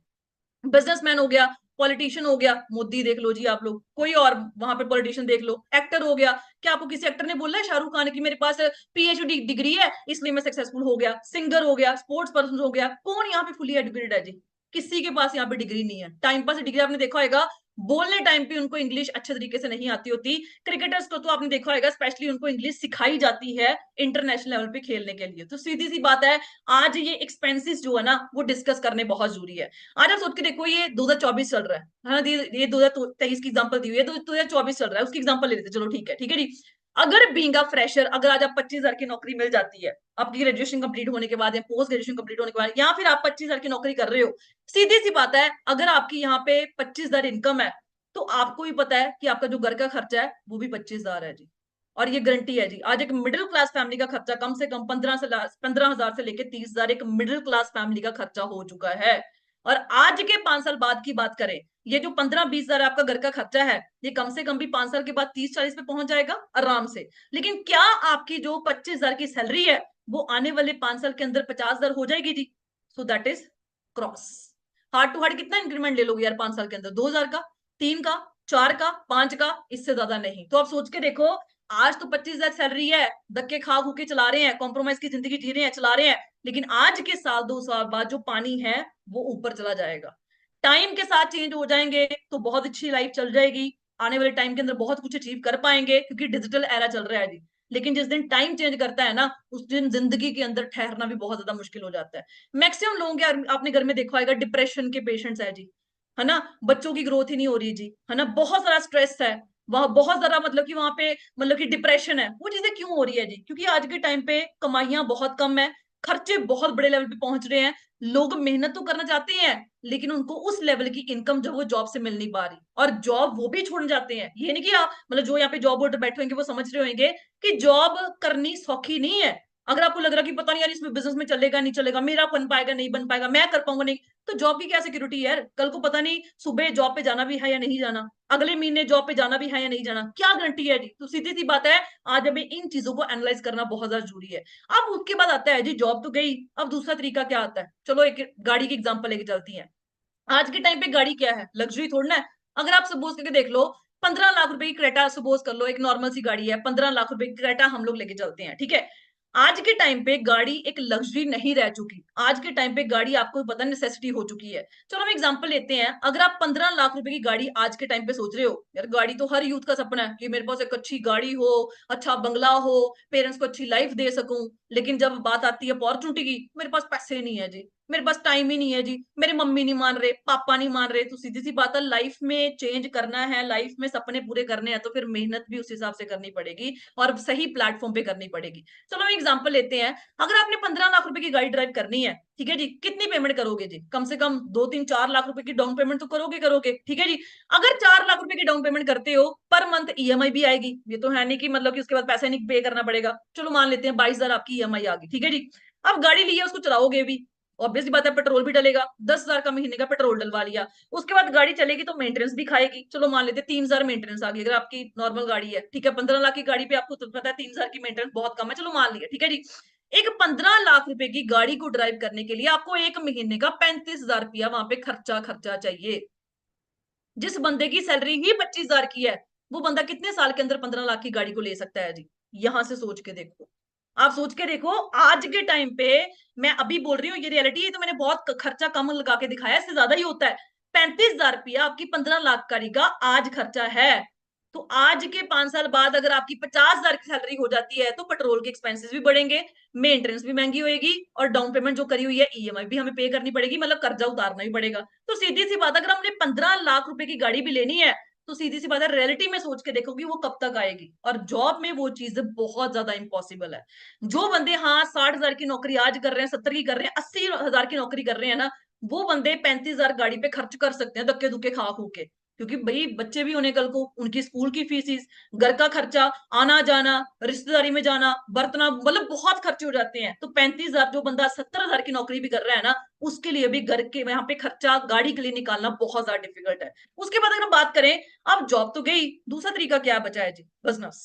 बिजनेसमैन हो गया, पॉलिटिशियन हो गया, मोदी देख लो जी आप लोग, कोई और वहां पे पॉलिटिशियन देख लो, एक्टर हो गया, क्या आपको किसी एक्टर ने बोला है शाहरुख खान की मेरे पास पीएचडी डिग्री है इसलिए मैं सक्सेसफुल हो गया? सिंगर हो गया, स्पोर्ट्स पर्सन हो गया, कौन यहाँ पे फुली एजुकेटेड है जी? किसी के पास यहाँ पे डिग्री नहीं है। टाइम पास डिग्री आपने देखा होगा, बोलने टाइम पे उनको इंग्लिश अच्छे तरीके से नहीं आती होती। क्रिकेटर्स को तो आपने देखा होगा, स्पेशली उनको इंग्लिश सिखाई जाती है इंटरनेशनल लेवल पे खेलने के लिए। तो सीधी सी बात है, आज ये एक्सपेंसेस जो है ना वो डिस्कस करने बहुत जरूरी है। आज आप सोच के देखो, ये 2024 चल रहा है ना, ये 2023 की एग्जांपल दी हुई है, 2024 चल रहा है, उसकी एग्जांपल ले लेते हैं, चलो ठीक है जी। अगर बीइंग अ फ्रेशर, अगर आज आप 25,000 की नौकरी मिल जाती है आपकी ग्रेजुएशन कंप्लीट होने के बाद या पोस्ट ग्रेजुएशन कंप्लीट होने के बाद, या फिर आप 25,000 की नौकरी कर रहे हो, सीधी सी बात है, अगर आपकी यहाँ पे 25,000 इनकम है, तो आपको भी पता है कि आपका जो घर का खर्चा है वो भी 25,000 है जी। और ये गारंटी है जी, आज एक मिडिल क्लास फैमिली का खर्चा कम से कम 15,000 से लेकर 30,000 एक मिडिल क्लास फैमिली का खर्चा हो चुका है। और आज के 5 साल बाद की बात करें, ये जो 15-20,000 आपका घर का खर्चा है, ये कम से कम भी 5 साल के बाद 30-40 पे पहुंच जाएगा आराम से। लेकिन क्या आपकी जो 25,000 की सैलरी है वो आने वाले 5 साल के अंदर 50,000 हो जाएगी जी? So that is cross. Hard to hard कितना इंक्रीमेंट ले लोगे यार 5 साल के अंदर? 2,000 का, 3 का, 4 का, 5 का, इससे ज्यादा नहीं। तो आप सोच के देखो, आज तो 25,000 सैलरी है, धक्के खा खू के चला रहे हैं, कॉम्प्रोमाइज की जिंदगी जी रहे हैं, चला रहे हैं, लेकिन आज के साल 2 साल बाद जो पानी है वो ऊपर चला जाएगा। टाइम के साथ चेंज हो जाएंगे तो बहुत अच्छी लाइफ चल जाएगी, आने वाले टाइम के अंदर बहुत कुछ अचीव कर पाएंगे, क्योंकि डिजिटल एरा चल रहा है जी। लेकिन जिस दिन टाइम चेंज करता है ना, उस दिन जिंदगी के अंदर ठहरना भी बहुत ज्यादा मुश्किल हो जाता है। मैक्सिमम लोगों के, आपने घर में देखा होगा, डिप्रेशन के पेशेंट्स है जी, है ना, बच्चों की ग्रोथ ही नहीं हो रही जी, है ना, बहुत सारा स्ट्रेस है वहां, बहुत ज्यादा मतलब कि वहां पे मतलब कि डिप्रेशन है। वो चीजें क्यों हो रही है जी? क्योंकि आज के टाइम पे कमाइयां बहुत कम है, खर्चे बहुत बड़े लेवल पे पहुंच रहे हैं, लोग मेहनत तो करना चाहते हैं लेकिन उनको उस लेवल की इनकम जो वो जॉब से मिल नहीं पा रही, और जॉब वो भी छोड़ जाते हैं। ये नहीं कि आप मतलब जो यहाँ पे जॉब होल्डर बैठे होंगे वो समझ रहे होंगे कि जॉब करनी सौखी नहीं है। अगर आपको लग रहा कि पता नहीं यार इसमें बिजनेस में चलेगा नहीं चलेगा, मेरा बन पाएगा नहीं बन पाएगा, मैं कर पाऊंगा नहीं, तो जॉब की क्या सिक्योरिटी है यार? कल को पता नहीं सुबह जॉब पे जाना भी है या नहीं जाना, अगले महीने जॉब पे जाना भी है या नहीं जाना, क्या गारंटी है जी? तो सीधी सी बात है, आज हमें इन चीजों को एनालाइज करना बहुत ज्यादा जरूरी है। अब उसके बाद आता है जी, जॉब तो गई, अब दूसरा तरीका क्या आता है? चलो एक गाड़ी की एग्जांपल लेके चलती है। आज के टाइम पे गाड़ी क्या है? लग्जरी थोड़ी ना है। अगर आप सपोज करके देख लो, 15 लाख रुपए की क्रेटा सपोज कर लो, एक नॉर्मल सी गाड़ी है, 15 लाख रुपए की क्रेटा हम लोग लेके चलते हैं, ठीक है। आज के टाइम पे गाड़ी एक लग्जरी नहीं रह चुकी, आज के टाइम पे गाड़ी आपको पता नेसेसिटी हो चुकी है। चलो हम एग्जांपल लेते हैं, अगर आप 15 लाख रुपए की गाड़ी आज के टाइम पे सोच रहे हो, यार गाड़ी तो हर यूथ का सपना है कि मेरे पास एक अच्छी गाड़ी हो, अच्छा बंगला हो, पेरेंट्स को अच्छी लाइफ दे सकूं। लेकिन जब बात आती है अपॉर्चुनिटी की, मेरे पास पैसे नहीं है जी, मेरे पास टाइम ही नहीं है जी, मेरे मम्मी नहीं मान रहे, पापा नहीं मान रहे। तो सीधी सी बात है, लाइफ में चेंज करना है, लाइफ में सपने पूरे करने हैं, तो फिर मेहनत भी उस हिसाब से करनी पड़ेगी और सही प्लेटफॉर्म पे करनी पड़ेगी। चलो हम एग्जांपल लेते हैं, अगर आपने 15 लाख रुपए की गाड़ी ड्राइव करनी है, ठीक है जी, कितनी पेमेंट करोगे जी? कम से कम 2 3 4 लाख रुपए की डाउन पेमेंट तो करोगे करोगे, ठीक है जी। अगर 4 लाख रुपए की डाउन पेमेंट करते हो, पर मंथ ईएमआई भी आएगी, ये तो है नहीं कि मतलब कि उसके बाद पैसा नहीं पे करना पड़ेगा। चलो मान लेते हैं 22,000 आपकी ईएमआई आ गई, ठीक है जी। अब गाड़ी ली है, उसको चलाओगे भी, ऑब्वियसली बात है पेट्रोल भी डलेगा, 10,000 का महीने का पेट्रोल डलवा लिया, उसके बाद गाड़ी चलेगी तो मेंटेनेंस भी खाएगी। चलो मान लेते हैं 3,000 मेंटेनेंस आ गई, अगर आपकी नॉर्मल गाड़ी है, ठीक है। 15 लाख की गाड़ी पे आपको तो पता है 3,000 की मेंटेनेंस बहुत कम है, चलो मान लिया, ठीक है जी। एक 15 लाख रुपए की गाड़ी को ड्राइव करने के लिए आपको एक महीने का 35,000 रुपया वहां पे खर्चा खर्चा चाहिए। जिस बंदे की सैलरी ही 25,000 की है, वो बंदा कितने साल के अंदर 15 लाख की गाड़ी को ले सकता है जी? यहां से सोच के देखो, आप सोच के देखो। आज के टाइम पे, मैं अभी बोल रही हूँ ये रियलिटी है, तो मैंने बहुत खर्चा कम लगा के दिखाया, इससे ज्यादा ही होता है। 35,000 रुपया आपकी 15 लाख गाड़ी का आज खर्चा है। तो आज के 5 साल बाद अगर आपकी 50,000 की सैलरी हो जाती है, तो पेट्रोल के एक्सपेंसेस भी बढ़ेंगे, मेंटेनेंस भी महंगी होगी, और डाउन पेमेंट जो करी हुई है ईएमआई भी हमें पे करनी पड़ेगी, मतलब कर्जा उतारना भी पड़ेगा। तो सीधी सी बात, अगर हमने 15 लाख रुपए की गाड़ी भी लेनी है, तो सीधी सी बात है, रियलिटी में सोच के देखोगी वो कब तक आएगी, और जॉब में वो चीज बहुत ज्यादा इंपॉसिबल है। जो बंदे हाँ 60,000 की नौकरी आज कर रहे हैं, 70 की कर रहे हैं, 80,000 की नौकरी कर रहे हैं ना, वो बंदे 35,000 गाड़ी पे खर्च कर सकते हैं धक्के धुक्के खा खू के। क्योंकि भाई बच्चे भी होने कल को, उनकी स्कूल की फीसिस, घर का खर्चा, आना जाना, रिश्तेदारी में जाना, बर्तना, मतलब बहुत खर्चे हो जाते हैं। तो 35,000 जो बंदा 70,000 की नौकरी भी कर रहा है ना, उसके लिए भी घर के यहाँ पे खर्चा गाड़ी के लिए निकालना बहुत ज्यादा डिफिकल्ट है। उसके बाद अगर हम बात करें, अब जॉब तो गई, दूसरा तरीका क्या बचा है जी? बिजनेस।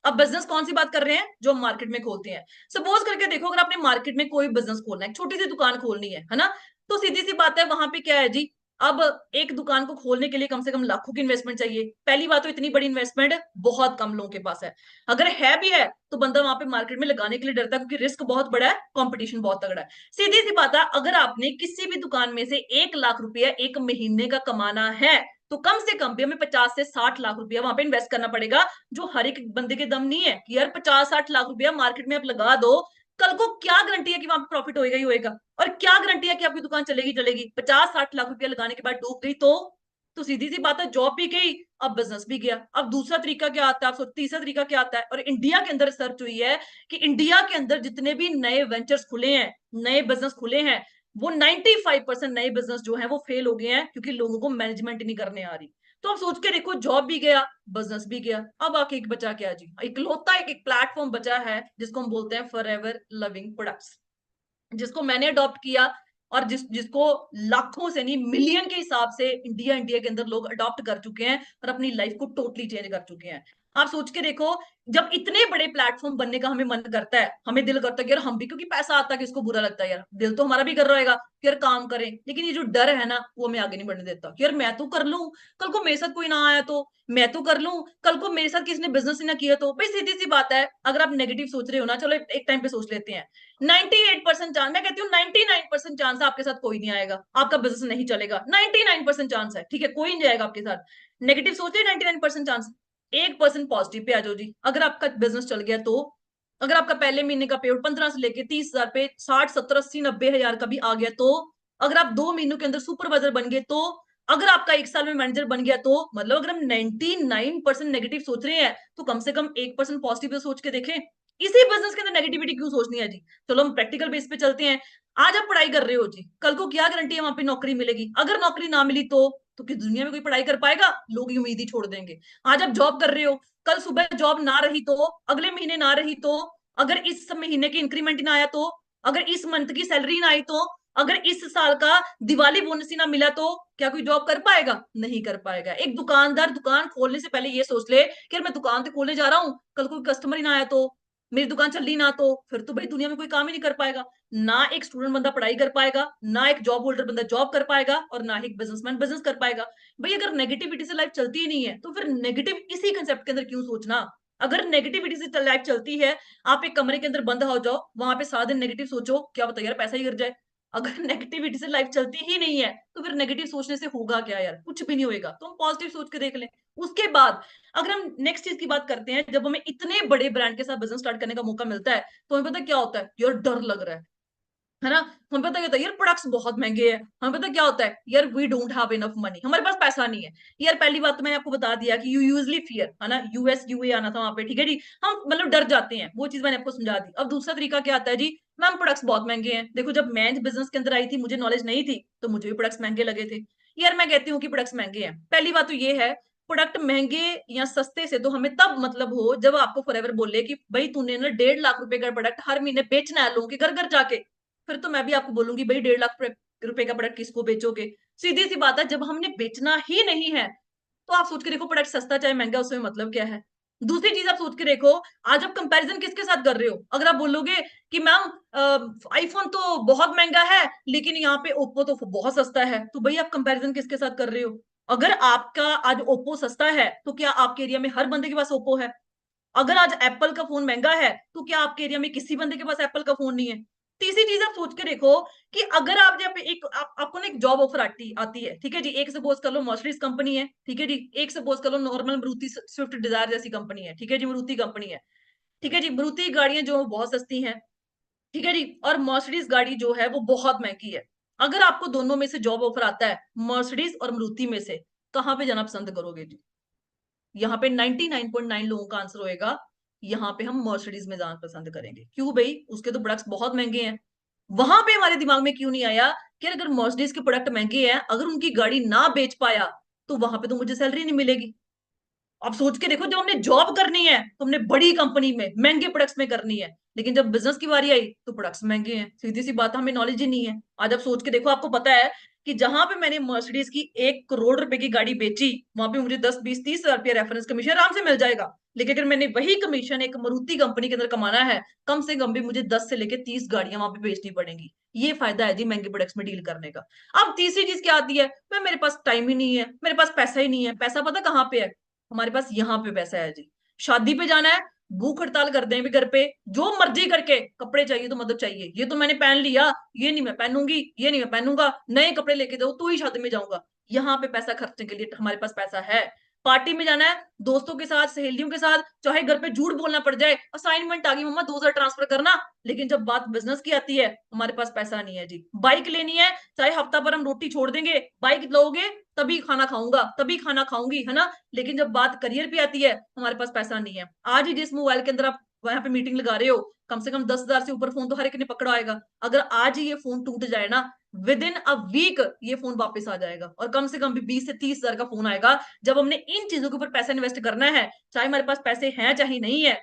अब बिजनेस कौन सी बात कर रहे हैं? जो हम मार्केट में खोलते हैं। सपोज करके देखो, अगर आपने मार्केट में कोई बिजनेस खोलना है, छोटी सी दुकान खोलनी है ना, तो सीधी सी बात है, वहां पे क्या है जी, अब एक दुकान को खोलने के लिए कम से कम लाखों की इन्वेस्टमेंट चाहिए। पहली बात तो इतनी बड़ी इन्वेस्टमेंट बहुत कम लोगों के पास है, अगर है भी है तो बंदा वहां पे मार्केट में लगाने के लिए डरता है, क्योंकि रिस्क बहुत बड़ा है, कंपटीशन बहुत तगड़ा है। सीधी सी बात है, अगर आपने किसी भी दुकान में से 1 लाख रुपया एक महीने का कमाना है, तो कम से कम भी हमें 50 से 60 लाख रुपया वहां पे इन्वेस्ट करना पड़ेगा, जो हर एक बंदे के दम नहीं है कि यार 50-60 लाख रुपया मार्केट में आप लगा दो, कल को क्या गारंटी है कि वहां पे प्रॉफिट होएगा ही होएगा, और क्या गारंटी है कि आपकी दुकान चलेगी चलेगी? 50-60 लाख रुपया लगाने के बाद डूब गई तो सीधी सी बात है, जॉब भी गई, अब बिजनेस भी गया। अब दूसरा तरीका क्या आता है? आप सोचो तीसरा तरीका क्या आता है? और इंडिया के अंदर रिसर्च हुई है कि इंडिया के अंदर जितने भी नए वेंचर्स खुले हैं, नए बिजनेस खुले हैं, वो 95% नए बिजनेस जो है वो फेल हो गए हैं, क्योंकि लोगों को मैनेजमेंट नहीं करने आ रही। तो आप सोच के देखो, जॉब भी गया, बिजनेस भी गया, अब आके एक बचा क्या जी? इकलौता एक प्लेटफॉर्म बचा है जिसको हम बोलते हैं फॉरएवर लिविंग प्रोडक्ट्स, जिसको मैंने अडॉप्ट किया, और जिसको लाखों से नहीं मिलियन के हिसाब से इंडिया इंडिया के अंदर लोग अडॉप्ट कर चुके हैं और अपनी लाइफ को टोटली चेंज कर चुके हैं। आप सोच के देखो, जब इतने बड़े प्लेटफॉर्म बनने का हमें मन करता है, हमें दिल करता है कि यार हम भी, क्योंकि पैसा आता है, किसको बुरा लगता है यार, दिल तो हमारा भी कर रहेगा कि यार काम करें, लेकिन ये जो डर है ना, वो हमें आगे नहीं बढ़ने देता कि यार मैं तो कर लूं, कल को मेरे साथ कोई ना आया तो, मैं तो कर लूं, कल को मेरे साथ किसी ने बिजनेस ही ना किया तो। भाई सीधी सी बात है, अगर आप नेगेटिव सोच रहे हो ना, चलो एक टाइम पे सोच लेते हैं, 98% चांस, मैं कहती हूँ 99% चांस है आपके साथ कोई नहीं आएगा, आपका बिजनेस नहीं चलेगा, 99% चांस है, ठीक है, कोई नहीं जाएगा आपके साथ। नेगेटिव सोच रहे 99% चांस, 1% पॉजिटिव पे आ जाओ जी। अगर आपका बिजनेस चल गया तो, अगर आपका पहले महीने का पेआउट 15 से लेके 30,000 पे 60, 70, 80, 90 हजार का भी आ गया तो, अगर आप 2 महीनों के अंदर सुपरवाइजर बन गए तो, अगर आपका 1 साल में मैनेजर बन गया तो, मतलब अगर हम 99% नेगेटिव सोच रहे हैं तो कम से कम 1% पॉजिटिव सोच के देखें। इसी बिजनेस के अंदर नेगेटिविटी क्यों सोचनी है जी। चलो हम प्रैक्टिकल बेस पे चलते हैं। आज आप पढ़ाई कर रहे हो जी, कल को क्या गारंटी है वहां पे नौकरी मिलेगी। अगर नौकरी ना मिली तो किस दुनिया में कोई पढ़ाई कर पाएगा, लोग उम्मीद ही छोड़ देंगे। आज आप जॉब कर रहे हो, कल सुबह जॉब ना रही तो, अगले महीने ना रही तो, अगर इस महीने की इंक्रीमेंट ना आया तो, अगर इस मंथ की सैलरी ना आई तो, अगर इस साल का दिवाली बोनस ही ना मिला तो क्या कोई जॉब कर पाएगा? नहीं कर पाएगा। एक दुकानदार दुकान खोलने से पहले ये सोच ले कि यार मैं दुकान तो खोलने जा रहा हूँ, कल कोई कस्टमर ही ना आया तो, मेरी दुकान चल रही ना तो, फिर तो भाई दुनिया में कोई काम ही नहीं कर पाएगा। ना एक स्टूडेंट बंदा पढ़ाई कर पाएगा, ना एक जॉब होल्डर बंदा जॉब कर पाएगा, और ना ही एक बिजनेसमैन बिजनेस कर पाएगा। भाई अगर नेगेटिविटी से लाइफ चलती ही नहीं है तो फिर नेगेटिव इसी कंसेप्ट के अंदर क्यों सोचना। अगर नेगेटिविटी से लाइफ चलती है, आप एक कमरे के अंदर बंद हो जाओ, वहां पे सारा दिन नेगेटिव सोचो, क्या बताइए यार पैसा ही गिर जाए। अगर नेगेटिविटी से लाइफ चलती ही नहीं है तो फिर नेगेटिव सोचने से होगा क्या यार, कुछ भी नहीं होएगा। तो हम पॉजिटिव सोच के देख लें। उसके बाद अगर हम नेक्स्ट चीज की बात करते हैं, जब हमें इतने बड़े ब्रांड के साथ बिजनेस स्टार्ट करने का मौका मिलता है तो हमें पता क्या होता है, यार डर लग रहा है ना। हमें पता क्या होता है, यार प्रोडक्ट्स बहुत महंगे हैं। हमें पता क्या होता है, यार we don't have enough money, हमारे पास पैसा नहीं है। यार पहली बात तो मैंने आपको बता दिया कि यू यूजली फियर, है ना, यूएस यूए आना था वहां पे, ठीक है जी। हम मतलब डर जाते हैं, वो चीज मैंने आपको समझा दी। अब दूसरा तरीका क्या आता है जी, मैम प्रोडक्ट्स बहुत महंगे हैं। देखो जब मैं बिजनेस के अंदर आई थी, मुझे नॉलेज नहीं थी, तो मुझे भी प्रोडक्ट्स महंगे लगे थे। यार मैं कहती हूँ कि प्रोडक्ट्स महंगे हैं। पहली बात तो ये है, प्रोडक्ट महंगे या सस्ते से तो हमें तब मतलब हो जब आपको फॉरएवर बोले कि भाई तूने ना 1.5 लाख रुपए का प्रोडक्ट हर महीने बेचना है लोगों के घर घर जाके। फिर तो मैं भी आपको बोलूंगी भाई 1.5 लाख रुपए का प्रोडक्ट किसको बेचोगे। सीधी सी बात है, जब हमने बेचना ही नहीं है तो आप सोच के देखो, प्रोडक्ट सस्ता चाहे महंगा उसमें मतलब क्या है। दूसरी चीज आप सोच के देखो, आज आप कंपैरिजन किसके साथ कर रहे हो। अगर आप बोलोगे कि मैम आईफोन तो बहुत महंगा है लेकिन यहाँ पे ओप्पो तो बहुत सस्ता है, तो भाई आप कंपैरिजन किसके साथ कर रहे हो। अगर आपका आज ओप्पो सस्ता है तो क्या आपके एरिया में हर बंदे के पास ओप्पो है। अगर आज एप्पल का फोन महंगा है तो क्या आपके एरिया में किसी बंदे के पास एप्पल का फोन नहीं है। तीसरी चीज आप सोच के देखो कि अगर आप जब एक आपको ना एक जॉब ऑफर आती आती है, ठीक है जी। एक सपोज कर लो मर्सिडीज कंपनी है, ठीक है जी। एक सपोज कर लो नॉर्मल मारुति स्विफ्ट डिजायर जैसी कंपनी है, ठीक है जी, मारुति कंपनी है, ठीक है जी। मारुति गाड़ियां जो बहुत सस्ती हैं, ठीक है जी, और मर्सिडीज गाड़ी जो है वो बहुत महंगी है। अगर आपको दोनों में से जॉब ऑफर आता है, मर्सिडीज और मारुति में से, कहाँ पे जाना पसंद करोगे जी। यहाँ पे 99.9 लोगों का आंसर होएगा, यहाँ पे हम मर्सिडीज में जाना पसंद करेंगे। क्यों भाई, उसके तो प्रोडक्ट्स बहुत महंगे हैं। वहां पे हमारे दिमाग में क्यों नहीं आया कि अगर मर्सिडीज के प्रोडक्ट महंगे हैं, अगर उनकी गाड़ी ना बेच पाया तो वहां पे तो मुझे सैलरी नहीं मिलेगी। आप सोच के देखो, जब हमने जॉब करनी है तो हमने बड़ी कंपनी में महंगे प्रोडक्ट्स में करनी है, लेकिन जब बिजनेस की बारी आई तो प्रोडक्ट्स महंगे हैं। सीधी सी बात, हमें नॉलेज ही नहीं है। आज आप सोच के देखो, आपको पता है कि जहां पे मैंने मर्सिडीज की 1 करोड़ रुपए की गाड़ी बेची, वहां पे मुझे 10, 20, 30 हजार रुपया रेफरेंस कमीशन आराम से मिल जाएगा। लेकिन अगर मैंने वही कमीशन एक मारुति कंपनी के अंदर कमाना है, कम से कम भी मुझे 10 से लेके 30 गाड़ियां वहां पे बेचनी पड़ेंगी। ये फायदा है जी महंगे प्रोडक्ट्स में डील करने का। अब तीसरी चीज क्या आती है, मैं मेरे पास टाइम ही नहीं है, मेरे पास पैसा ही नहीं है। पैसा पता कहाँ पे है, हमारे पास यहाँ पे पैसा है जी। शादी पे जाना है, भूख हड़ताल कर दें भी घर पे, जो मर्जी करके कपड़े चाहिए तो मतलब चाहिए, ये तो मैंने पहन लिया, ये नहीं मैं पहनूंगी, ये नहीं मैं पहनूंगा, नए कपड़े लेके दो तो ही शादी में जाऊंगा। यहाँ पे पैसा खर्चने के लिए हमारे पास पैसा है। पार्टी में जाना है दोस्तों के साथ सहेलियों के साथ, चाहे घर पे झूठ बोलना पड़ जाए, असाइनमेंट आ गई मम्मा 2,000 ट्रांसफर करना, लेकिन जब बात बिजनेस की आती है हमारे पास पैसा नहीं है जी। बाइक लेनी है, चाहे हफ्ता भर हम रोटी छोड़ देंगे, बाइक लोगे तभी खाना खाऊंगा, तभी खाना खाऊंगी, है ना। लेकिन जब बात करियर पे आती है हमारे पास पैसा नहीं है। आज ही जिस मोबाइल के अंदर आप वहां पे मीटिंग लगा रहे हो, कम से कम 10,000 से ऊपर फोन तो हर एक ने पकड़ा आएगा। अगर आज ही ये फोन टूट जाए ना, विद इन अ वीक ये फोन वापस आ जाएगा, और कम से कम भी 20 से 30 हजार का फोन आएगा। जब हमने इन चीजों के ऊपर पैसा इन्वेस्ट करना है, चाहे हमारे पास पैसे हैं चाहे नहीं है,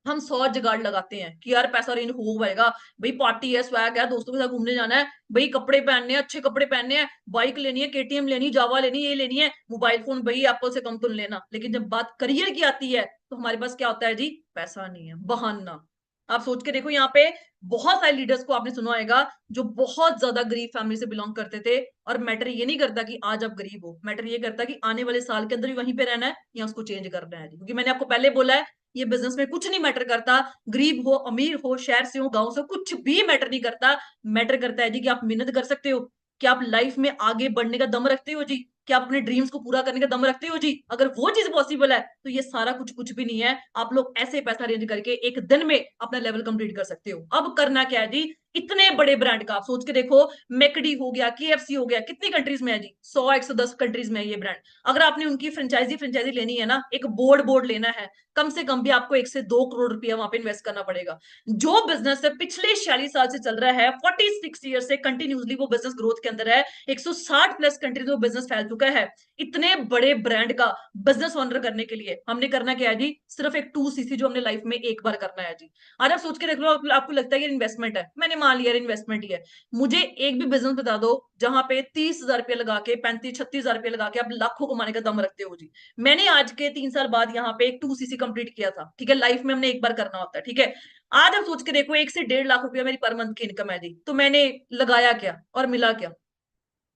हम 100 जुगाड़ लगाते हैं कि यार पैसा रेंज हो पाएगा। भाई पार्टी है, स्वैग है, दोस्तों के साथ घूमने जाना है, भाई कपड़े पहनने हैं, अच्छे कपड़े पहनने हैं, बाइक लेनी है, केटीएम लेनी, जावा लेनी, ये लेनी है, मोबाइल फोन भाई एप्पल से कम तो नहीं लेना। लेकिन जब बात करियर की आती है तो हमारे पास क्या होता है जी, पैसा नहीं है, बहाना। आप सोच के देखो, यहाँ पे बहुत सारे लीडर्स को आपने सुना होगा जो बहुत ज्यादा गरीब फैमिली से बिलोंग करते थे। और मैटर ये नहीं करता कि आज आप गरीब हो, मैटर ये करता कि आने वाले साल के अंदर भी वहीं पे रहना है या उसको चेंज करना है। क्योंकि मैंने आपको पहले बोला है, ये बिजनेस में कुछ नहीं मैटर करता, गरीब हो अमीर हो शहर से हो गांव से हो, कुछ भी मैटर नहीं करता। मैटर करता है जी कि आप मेहनत कर सकते हो, क्या आप लाइफ में आगे बढ़ने का दम रखते हो जी? क्या आप अपने ड्रीम्स को पूरा करने का दम रखते हो जी? अगर वो चीज पॉसिबल है तो ये सारा कुछ कुछ भी नहीं है। आप लोग ऐसे पैसा अरेंज करके एक दिन में अपना लेवल कंप्लीट कर सकते हो। अब करना क्या है जी? इतने बड़े ब्रांड का आप सोच के देखो, मैकडी हो गया, केएफसी हो गया, कितनी कंट्रीज में है जी? 100 110 कंट्रीज में है ये ब्रांड। अगर आपने उनकी फ्रेंचाइजी फ्रेंचाइजी लेनी है ना, एक बोर्ड बोर्ड लेना है, कम से कम भी आपको 1 से 2 करोड़ रुपया वहां पे इन्वेस्ट करना पड़ेगा। जो बिजनेस है पिछले 46 साल से चल रहा है, 46 ईयर से कंटिन्यूसली वो बिजनेस ग्रोथ के अंदर है, 160 प्लस कंट्रीज में बिजनेस फैल चुका है। इतने बड़े ब्रांड का बिजनेस ऑनर करने के लिए हमने करना क्या है जी? सिर्फ एक 2 सीसी जो हमने लाइफ में एक बार करना है जी। आज आप सोच के देख लो, आपको लगता है कि इन्वेस्टमेंट है, मैंने मान लिया इन्वेस्टमेंट ही है। मुझे एक भी बिजनेस बता दो जहां पे 30,000 रुपया लगा के, 35-36 हजार रुपया लगा के आप लाखों कमाने का दम रखते हो जी। मैंने आज के 3 साल बाद यहाँ पे एक 2 सीसी कंप्लीट किया था, ठीक है? लाइफ में हमने एक बार करना होता है, ठीक है? आज आप सोच के देखो, 1 से 1.5 लाख रुपया मेरी पर मंथ की इनकम है जी, तो मैंने लगाया क्या और मिला क्या?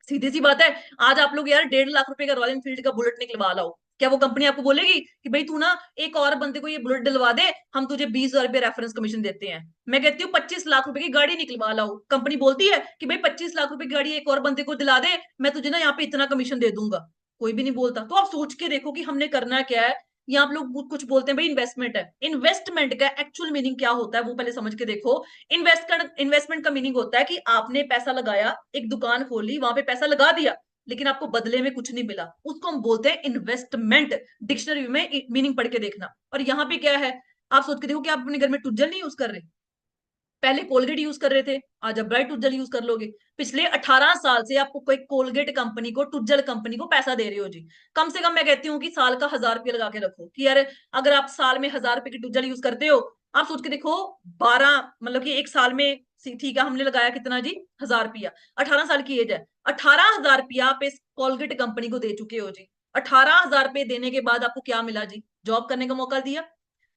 सीधी सी बात है। आज आप लोग यार 1.5 लाख रुपए का रॉयल एनफील्ड का बुलेट निकलवा लाओ, क्या वो कंपनी आपको बोलेगी कि भाई तू ना एक और बंदे को ये बुलेट दिलवा दे, हम तुझे 20,000 रुपये रेफरेंस कमीशन देते हैं? मैं कहती हूँ 25 लाख रुपए की गाड़ी निकलवा लाओ, कंपनी बोलती है कि भाई 25 लाख रुपए की गाड़ी एक और बंदे को दिला दे, मैं तुझे ना यहाँ पे इतना कमीशन दे दूंगा? कोई भी नहीं बोलता। तो आप सोच के देखो कि हमने करना क्या है। या आप लोग कुछ बोलते हैं भाई इन्वेस्टमेंट है, इन्वेस्टमेंट का एक्चुअल मीनिंग क्या होता है वो पहले समझ के देखो। इन्वेस्टमेंट का मीनिंग होता है कि आपने पैसा लगाया, एक दुकान खोली, वहां पे पैसा लगा दिया, लेकिन आपको बदले में कुछ नहीं मिला, उसको हम बोलते हैं इन्वेस्टमेंट। डिक्शनरी में मीनिंग पढ़ के देखना। और यहाँ पे क्या है, आप सोच के देखो कि आप अपने घर में टूथजेल नहीं यूज कर रहे, पहले कोलगेट यूज कर रहे थे, आज अब ब्राइट टूथजेल यूज कर लोगे। पिछले 18 साल से आपको कोई कोलगेट कंपनी को, टूथजेल कंपनी को पैसा दे रहे हो जी। कम से कम मैं कहती हूँ कि साल का 1,000 रुपया लगा के रखो कि यार अगर आप साल में 1,000 रुपए की टूथजेल यूज करते हो, आप सोच के देखो 12, मतलब कि एक साल में, ठीक है हमने लगाया कितना जी? 1,000 रुपया। 18 साल की एज है, 18,000 रुपया आप इस कोलगेट कंपनी को दे चुके हो जी। 18,000 रुपये देने के बाद आपको क्या मिला जी? जॉब करने का मौका दिया,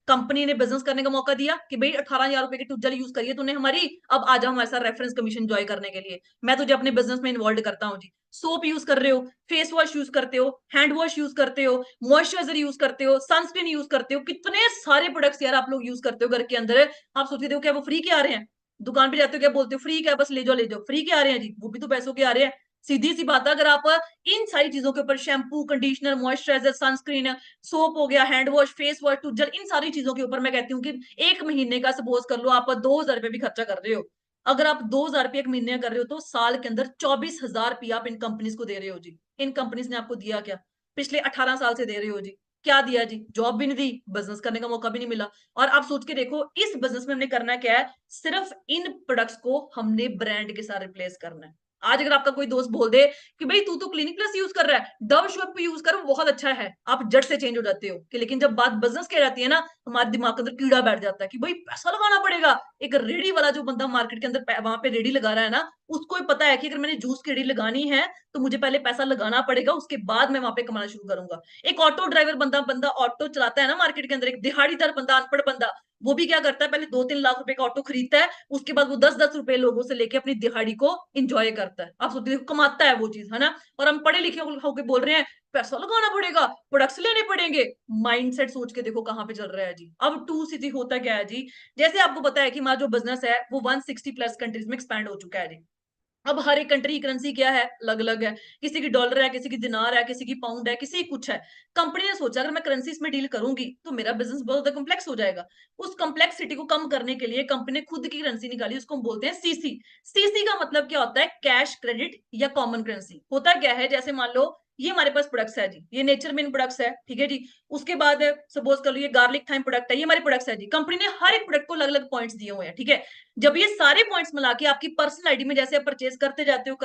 कंपनी ने बिजनेस करने का मौका दिया कि भाई 18,000 रुपए की टूथजेल यूज करिए तूने हमारी, अब आ जाओ हमारे साथ रेफरेंस कमीशन एंजॉय करने के लिए, मैं तुझे अपने बिजनेस में इन्वॉल्व करता हूँ जी। सोप यूज कर रहे हो, फेस वॉश यूज करते हो, हैंड वॉश यूज करते हो, मॉइस्चराइजर यूज करते हो, सनस्क्रीन यूज करते हो, कितने सारे प्रोडक्ट्स यार आप लोग यूज करते हो घर के अंदर। आप सोचते हो क्या वो फ्री के आ रहे हैं? दुकान पे जाते हो क्या बोलते हो? फ्री क्या, बस ले जाओ ले जाओ, फ्री के आ रहे हैं जी? वो भी तो पैसों के आ रहे हैं। सीधी सी बात है, अगर आप इन सारी चीजों के ऊपर, shampoo, conditioner, moisturiser, sunscreen, soap हो गया, हैंड वॉश, फेस वॉश, टूथजेल, इन सारी चीजों के ऊपर मैं कहती हूँ कि एक महीने का सपोज कर लो आप 2,000 रुपये भी खर्चा कर रहे हो। अगर आप 2,000 रुपये एक महीने कर रहे हो तो साल के अंदर 24,000 रुपया आप इन कंपनीज को दे रहे हो जी। इन कंपनीज ने आपको दिया क्या? पिछले 18 साल से दे रहे हो जी। क्या दिया जी? जॉब भी नहीं दी, बिजनेस करने का मौका भी नहीं मिला। और आप सोच के देखो इस बिजनेस में हमने करना क्या है? सिर्फ इन प्रोडक्ट्स को हमने ब्रांड के साथ रिप्लेस करना है। आज अगर आपका कोई दोस्त बोल दे कि भाई तू तो क्लिनिक प्लस यूज कर रहा है, डव शॉप यूज कर, वो बहुत अच्छा है, आप जट से चेंज हो जाते हो कि, लेकिन जब बात बिजनेस की आ जाती है ना, हमारे दिमाग के अंदर कीड़ा बैठ जाता है कि भाई पैसा लगाना पड़ेगा। एक रेडी वाला जो बंदा मार्केट के अंदर वहां पे रेडी लगा रहा है ना, उसको ही पता है कि अगर मैंने जूस की रेडी लगानी है तो मुझे पहले पैसा लगाना पड़ेगा, उसके बाद मैं वहां पे कमाना शुरू करूंगा। एक ऑटो ड्राइवर बंदा बंदा ऑटो चलाता है ना मार्केट के अंदर, एक दिहाड़ीदार बंदा, अनपढ़ बंदा, वो भी क्या करता है? पहले 2-3 लाख रुपए का ऑटो खरीदता है, उसके बाद वो 10-10 रुपए लोगों से लेके अपनी दिहाड़ी को इंजॉय करता है। आप सोचते देखो, कमाता है वो चीज, है ना? और हम पढ़े लिखे होके बोल रहे हैं पैसा लगाना पड़ेगा, प्रोडक्ट्स लेने पड़ेंगे। माइंडसेट सोच के देखो कहाँ पे चल रहा है जी। अब 2 सीसी होता क्या है जी? जैसे आपको पता है कि हमारा जो बिजनेस है वो 160 प्लस कंट्रीज में एक्सपैंड हो चुका है जी। अब हर एक कंट्री की करेंसी क्या है? अलग अलग है। किसी की डॉलर है, किसी की दिनार है, किसी की पाउंड है, किसी की कुछ है। कंपनी ने सोचा अगर मैं करेंसीज में डील करूंगी तो मेरा बिजनेस बहुत ज्यादा कॉम्प्लेक्स हो जाएगा। उस कॉम्प्लेक्सिटी को कम करने के लिए कंपनी ने खुद की करेंसी निकाली, उसको हम बोलते हैं सीसी। सीसी का मतलब क्या होता है? कैश, क्रेडिट या कॉमन करेंसी। होता क्या है, जैसे मान लो ये हमारे पास प्रोडक्ट्स है जी, ये नेचर मेन प्रोडक्ट्स है, ठीक है जी। उसके बाद सपोज कर लो ये गार्लिक थाइम प्रोडक्ट है, ये हमारे प्रोडक्ट्स है जी। कंपनी ने हर एक प्रोडक्ट को अलग अलग पॉइंट्स दिए हुए हैं, ठीक है। जब ये सारे पॉइंट्स मिला के आपकी पर्सनल आईडी में, जैसे आप परचेज करते जाते हो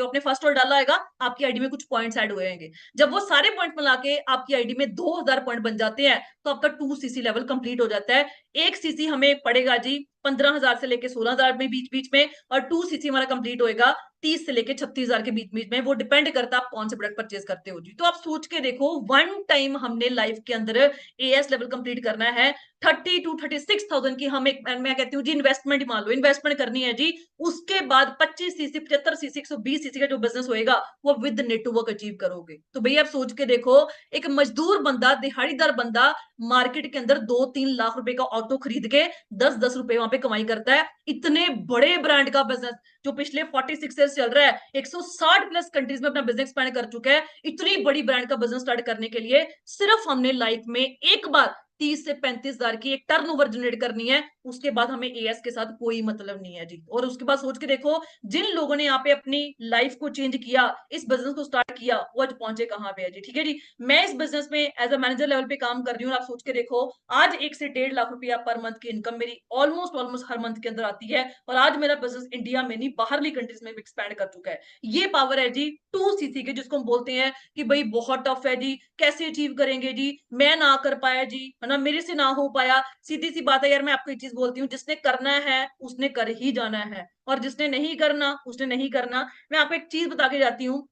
अपने फर्स्ट ऑर्डर डाला होगा, आपकी आईडी में कुछ पॉइंट्स ऐड हुए होंगे। जब वो सारे पॉइंट मिला के आपकी आईडी में 2,000 पॉइंट बन जाते हैं तो आपका 2 सीसी लेवल कंप्लीट हो जाता है। एक सीसी हमें पड़ेगा जी 15,000 से लेके 16,000 में बीच बीच में, और 2 सीसी हमारा कंप्लीट होएगा 30 से लेके 36,000 के बीच बीच में। वो डिपेंड करता है आप कौन से प्रोडक्ट परचेज करते हो जी। तो आप सोच के देखो, वन टाइम हमने लाइफ के अंदर एएस लेवल कंप्लीट करना है, 30 to 36,000 की हम एक, मैं कहती हूँ जी इन्वेस्टमेंट ही मान लो, इन्वेस्टमेंट करनी है जी। उसके बाद 25 सीसी 75 सीसी 120 सीसी का जो बिजनेस होएगा वो विद नेटवर्क अचीव करोगे। तो भैया आप सोच के देखो, एक मजदूर बंदा, दिहाड़ीदार बंदा मार्केट के अंदर 2-3 लाख रुपए का ऑटो खरीद के 10-10 रुपए वहां पे कमाई करता है। इतने बड़े ब्रांड का बिजनेस जो पिछले 46 ईयर्स चल रहा है, 160 प्लस कंट्रीज में अपना बिजनेस एक्सपैंड कर चुका है, इतनी बड़ी ब्रांड का बिजनेस स्टार्ट करने के लिए सिर्फ हमने लाइफ में एक बार 30 से 35 हजार की एक टर्नओवर जनरेट करनी है। उसके बाद हमें एएस के साथ कोई मतलब नहीं है जी। और उसके बाद सोच के देखो, जिन लोगों ने यहाँ पे अपनी लाइफ को चेंज किया, इस बिजनेस को स्टार्ट किया, वो आज पहुंचे कहां पे है जी। ठीक है जी, मैं इस बिजनेस में एज अ मैनेजर लेवल पे काम कर रही हूँ। आप सोच के देखो, आज 1 से 1.5 लाख रुपया पर मंथ की इनकम मेरी ऑलमोस्ट ऑलमोस्ट हर मंथ के अंदर आती है। और आज मेरा बिजनेस इंडिया में नहीं, बाहरली कंट्रीज में भी एक्सपैंड कर चुका है। ये पावर है जी 2 सीसी के, जिसको हम बोलते हैं कि भाई बहुत टफ है जी, कैसे अचीव करेंगे जी, मैं ना कर पाया जी, है ना, मेरे से ना हो पाया। सीधी सी बात है यार, मैं आपको एक चीज बोलती हूँ, जिसने करना है उसने कर ही जाना है, और जिसने नहीं करना उसने नहीं करना। मैं आपको एक चीज बता के जाती हूँ,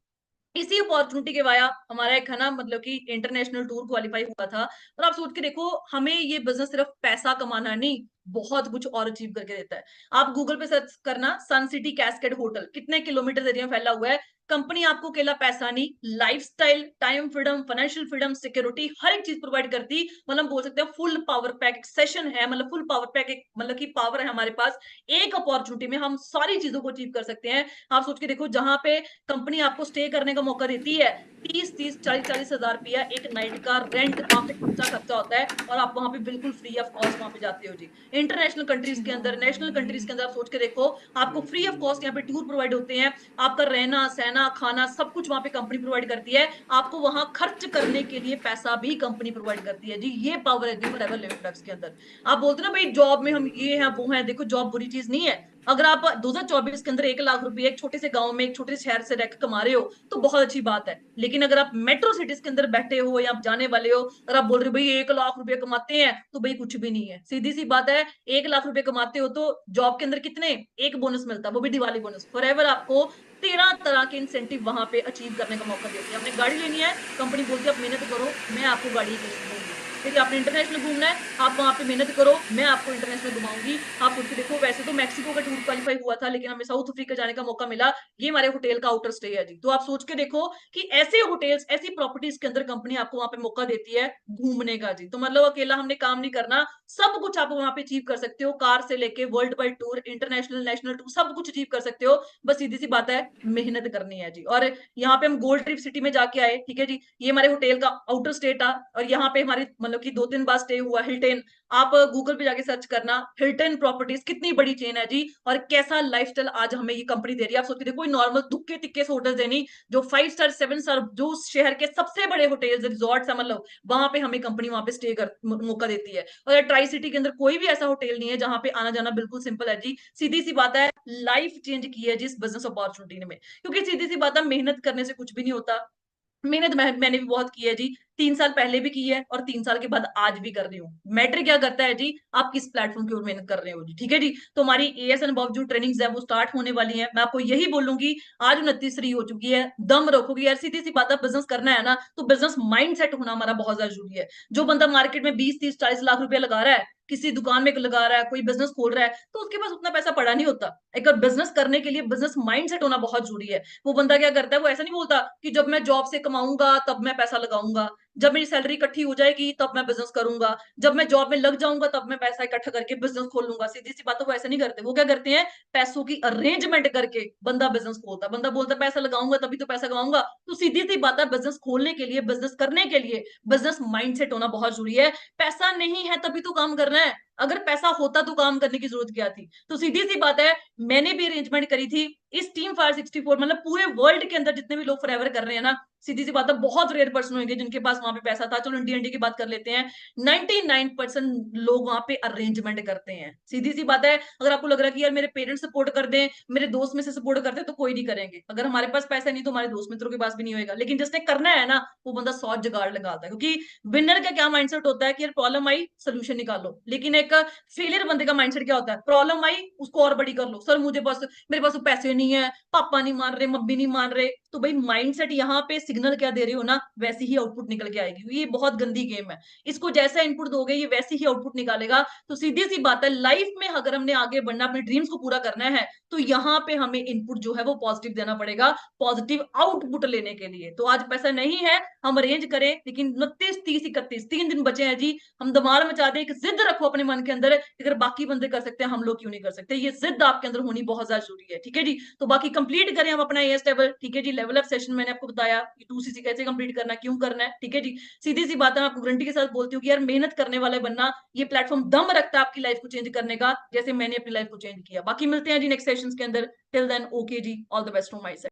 इसी अपॉर्चुनिटी के वाया हमारा एक है ना, मतलब कि इंटरनेशनल टूर क्वालिफाई हुआ था। और आप सोच के देखो, हमें ये बिजनेस सिर्फ पैसा कमाना नहीं, बहुत कुछ और अचीव करके देता है। आप गूगल पे सर्च करना, सन सिटी कैस्केड होटल कितने किलोमीटर एरिया में फैला हुआ है। कंपनी आपको अकेला पैसा नहीं, lifestyle, time freedom, financial freedom, security, हर एक चीज प्रोवाइड करती। मतलब बोल सकते हैं फुल पावर पैक सेशन है, मतलब फुल पावर पैक, एक मतलब की पावर है हमारे पास। एक अपॉर्चुनिटी में हम सारी चीजों को अचीव कर सकते हैं। आप सोच के देखो, जहां पे कंपनी आपको स्टे करने का मौका देती है, 30-30 40-40 हजार रुपया एक नाइट का रेंट वहां पे खर्चा होता है, और आप वहां पे बिल्कुल फ्री ऑफ कॉस्ट वहां पे जाते हो जी। इंटरनेशनल कंट्रीज के अंदर, नेशनल कंट्रीज के अंदर आप सोच के देखो, आपको फ्री ऑफ कॉस्ट यहाँ पे टूर प्रोवाइड होते हैं। आपका रहना सहना खाना सब कुछ वहां पे कंपनी प्रोवाइड करती है। आपको वहां खर्च करने के लिए पैसा भी कंपनी प्रोवाइड करती है जी। ये पावर है जी फॉरएवर लिविंग प्लस के अंदर। आप बोलते ना भाई जॉब में हम ये हैं वो हैं, देखो जॉब बुरी चीज नहीं है। अगर आप 2024 के अंदर 1 लाख रुपए एक छोटे से गांव में, एक छोटे से शहर से रहकर कमा रहे हो, तो बहुत अच्छी बात है। लेकिन अगर आप मेट्रो सिटीज के अंदर बैठे हो या आप जाने वाले हो, और आप बोल रहे हो भाई 1 लाख रुपए कमाते हैं, तो भाई कुछ भी नहीं है। सीधी सी बात है, 1 लाख रुपए कमाते हो तो जॉब के अंदर कितने, एक बोनस मिलता है, वो भी दिवाली बोनस। फॉरएवर आपको 13 तरह के इंसेंटिव वहां पे अचीव करने का मौका देती है। आपने गाड़ी लेनी है, कंपनी बोलती है आप मेहनत करो, मैं आपको गाड़ी दूंगी। फिर आपने इंटरनेशनल घूमना है, आप वहां पे मेहनत करो, मैं आपको इंटरनेशनल घुमाऊंगी। आप सोच के देखो, वैसे तो मैक्सिको का टूर क्वालिफाई हुआ था, लेकिन हमें साउथ अफ्रीका जाने का मौका मिला। ये हमारे होटल का आउटर स्टे है जी। तो आप सोच के देखो कि ऐसे होटल्स, ऐसी प्रॉपर्टीज के अंदर कंपनी आपको वहां पे मौका देती है घूमने का जी। तो मतलब अकेला हमने काम नहीं करना, सब कुछ आप वहां पे अचीव कर सकते हो। कार से लेके world wide tour, international national tour, सब कुछ अचीव कर सकते हो। बस सीधी सी बात है, मेहनत करनी है जी। और यहाँ पे हम गोल्ड ट्रिप सिटी में जाके आए, ठीक है जी। ये हमारे होटल का आउटर स्टेट था, और यहाँ पे हमारी मतलब कि 2-3 बार स्टे हुआ हिल्टन। आप गूगल पे जाके सर्च करना, हिल्टन प्रॉपर्टीज कितनी बड़ी चेन है जी, और कैसा लाइफस्टाइल आज हमें ये कंपनी दे रही है। आप सोच के देखो, नॉर्मल दुक्के तिक्के से होटल देनी, जो 5 स्टार 7 स्टार, जो शहर के सबसे बड़े होटल्स रिजॉर्ट्स है, मतलब वहां पे हमें कंपनी वहां पे स्टे कर मौका देती है। और ट्राई सिटी के अंदर कोई भी ऐसा होटल नहीं है जहां पे आना जाना बिल्कुल सिंपल है जी। सीधी सी बात है, लाइफ चेंज की है जिस बिजनेस अपॉर्चुनिटी में। क्योंकि सीधी सी बात है, मेहनत करने से कुछ भी नहीं होता। मेहनत मैंने भी बहुत की है जी, 3 साल पहले भी की है, और 3 साल के बाद आज भी कर रही हूँ। मैटर क्या करता है जी, आप किस प्लेटफॉर्म की ओर मेहनत कर रहे हो जी। ठीक है जी, तो हमारी एएस एंड अबव जो ट्रेनिंग्स है वो स्टार्ट होने वाली है। मैं आपको यही बोलूंगी, आज 29 हो चुकी है, दम रखोगी यार। सीधी सी बात है, बिजनेस करना है ना, तो बिजनेस माइंड सेट होना हमारा बहुत ज्यादा जरूरी है। जो बंदा मार्केट में 20-30-40 लाख रुपया लगा रहा है, किसी दुकान में लगा रहा है, कोई बिजनेस खोल रहा है, तो उसके पास उतना पैसा पड़ा नहीं होता। एक बिजनेस करने के लिए बिजनेस माइंड सेट होना बहुत जरूरी है। वो बंदा क्या करता है, वो ऐसा नहीं बोलता कि जब मैं जॉब से कमाऊंगा तब मैं पैसा लगाऊंगा, जब मेरी सैलरी इकट्ठी हो जाएगी तब मैं बिजनेस करूंगा, जब मैं जॉब में लग जाऊंगा तब मैं पैसा इकट्ठा करके बिजनेस खोल लूंगा। सीधी सी बात है, वो ऐसा नहीं करते। वो क्या करते हैं, पैसों की अरेंजमेंट करके बंदा बिजनेस खोलता है। बंदा बोलता है पैसा लगाऊंगा तभी तो पैसा कमाऊंगा। तो सीधी सी बात है, बिजनेस खोलने के लिए, बिजनेस करने के लिए बिजनेस माइंडसेट होना बहुत जरूरी है। पैसा नहीं है तभी तो काम करना है। अगर पैसा होता तो काम करने की जरूरत क्या थी। तो सीधी सी बात है, मैंने भी अरेंजमेंट करी थी इस टीम फायर 64, मतलब पूरे वर्ल्ड के अंदर जितने भी लोग फॉरएवर कर रहे हैं ना, सीधी सी बात है, बहुत रेयर पर्सन होंगे जिनके पास वहां पे पैसा था। चलो इंडिया इंडिया की बात कर लेते हैं, 99% लोग वहां पे अरेंजमेंट करते हैं। सीधी सी बात है, अगर आपको लग रहा है कि यार मेरे पेरेंट्स सपोर्ट कर दें, मेरे दोस्त में से सपोर्ट करते हैं, तो कोई नहीं करेंगे। अगर हमारे पास पैसा नहीं तो हमारे दोस्त मित्रों के पास भी नहीं होगा। लेकिन जिसने करना है ना, वो बंदा 100 जुगाड़ लगाता है। क्योंकि विनर का क्या माइंडसेट होता है कि यार प्रॉब्लम आई सोल्यूशन निकालो। लेकिन एक फेलियर बंदे का माइंडसेट क्या होता है, प्रॉब्लम आई उसको और बड़ी कर लो। सर मुझे बस, मेरे पास तो पैसे नहीं है, पापा नहीं मान रहे, मम्मी नहीं मान रहे। तो भाई माइंडसेट यहाँ पे सिग्नल क्या दे रहे हो ना, वैसी ही आउटपुट निकल के आएगी। ये बहुत गंदी गेम है। इसको जैसा इनपुट दोगे ये वैसी ही आउटपुट निकालेगा। तो सीधी सी बात है, लाइफ में अगर हमने आगे बढ़ना, अपने ड्रीम्स को पूरा करना है, तो यहाँ पे हमें इनपुट जो है वो पॉजिटिव देना पड़ेगा, पॉजिटिव आउटपुट लेने के लिए। तो आज पैसा नहीं है, हम अरेंज करें, लेकिन 29, 30, 31 3 दिन बचे हैं जी। हम धमाल मचा दें, एक जिद रखो अपने मन के अंदर, अगर बाकी बंदे कर सकते हैं हम लोग क्यों नहीं कर सकते। ये जिद आपके अंदर होनी बहुत ज्यादा जरूरी है, ठीक है जी। तो बाकी कंप्लीट करें हम अपना एएस लेवल, ठीक है जी। लेवल अप सेशन मैंने आपको बताया, 2cc कैसे कंप्लीट करना है, क्यों करना है, ठीक है जी। सीधी सी बात है, मैं आपको गारंटी के साथ बोलती हूँ कि यार मेहनत करने वाले बनना, ये प्लेटफॉर्म दम रखता है आपकी लाइफ को चेंज करने का, जैसे मैंने अपनी लाइफ को चेंज किया। बाकी मिलते हैं जी नेक्स्ट सेशंस के अंदर। टिल देन ओके जी, all the best from my side.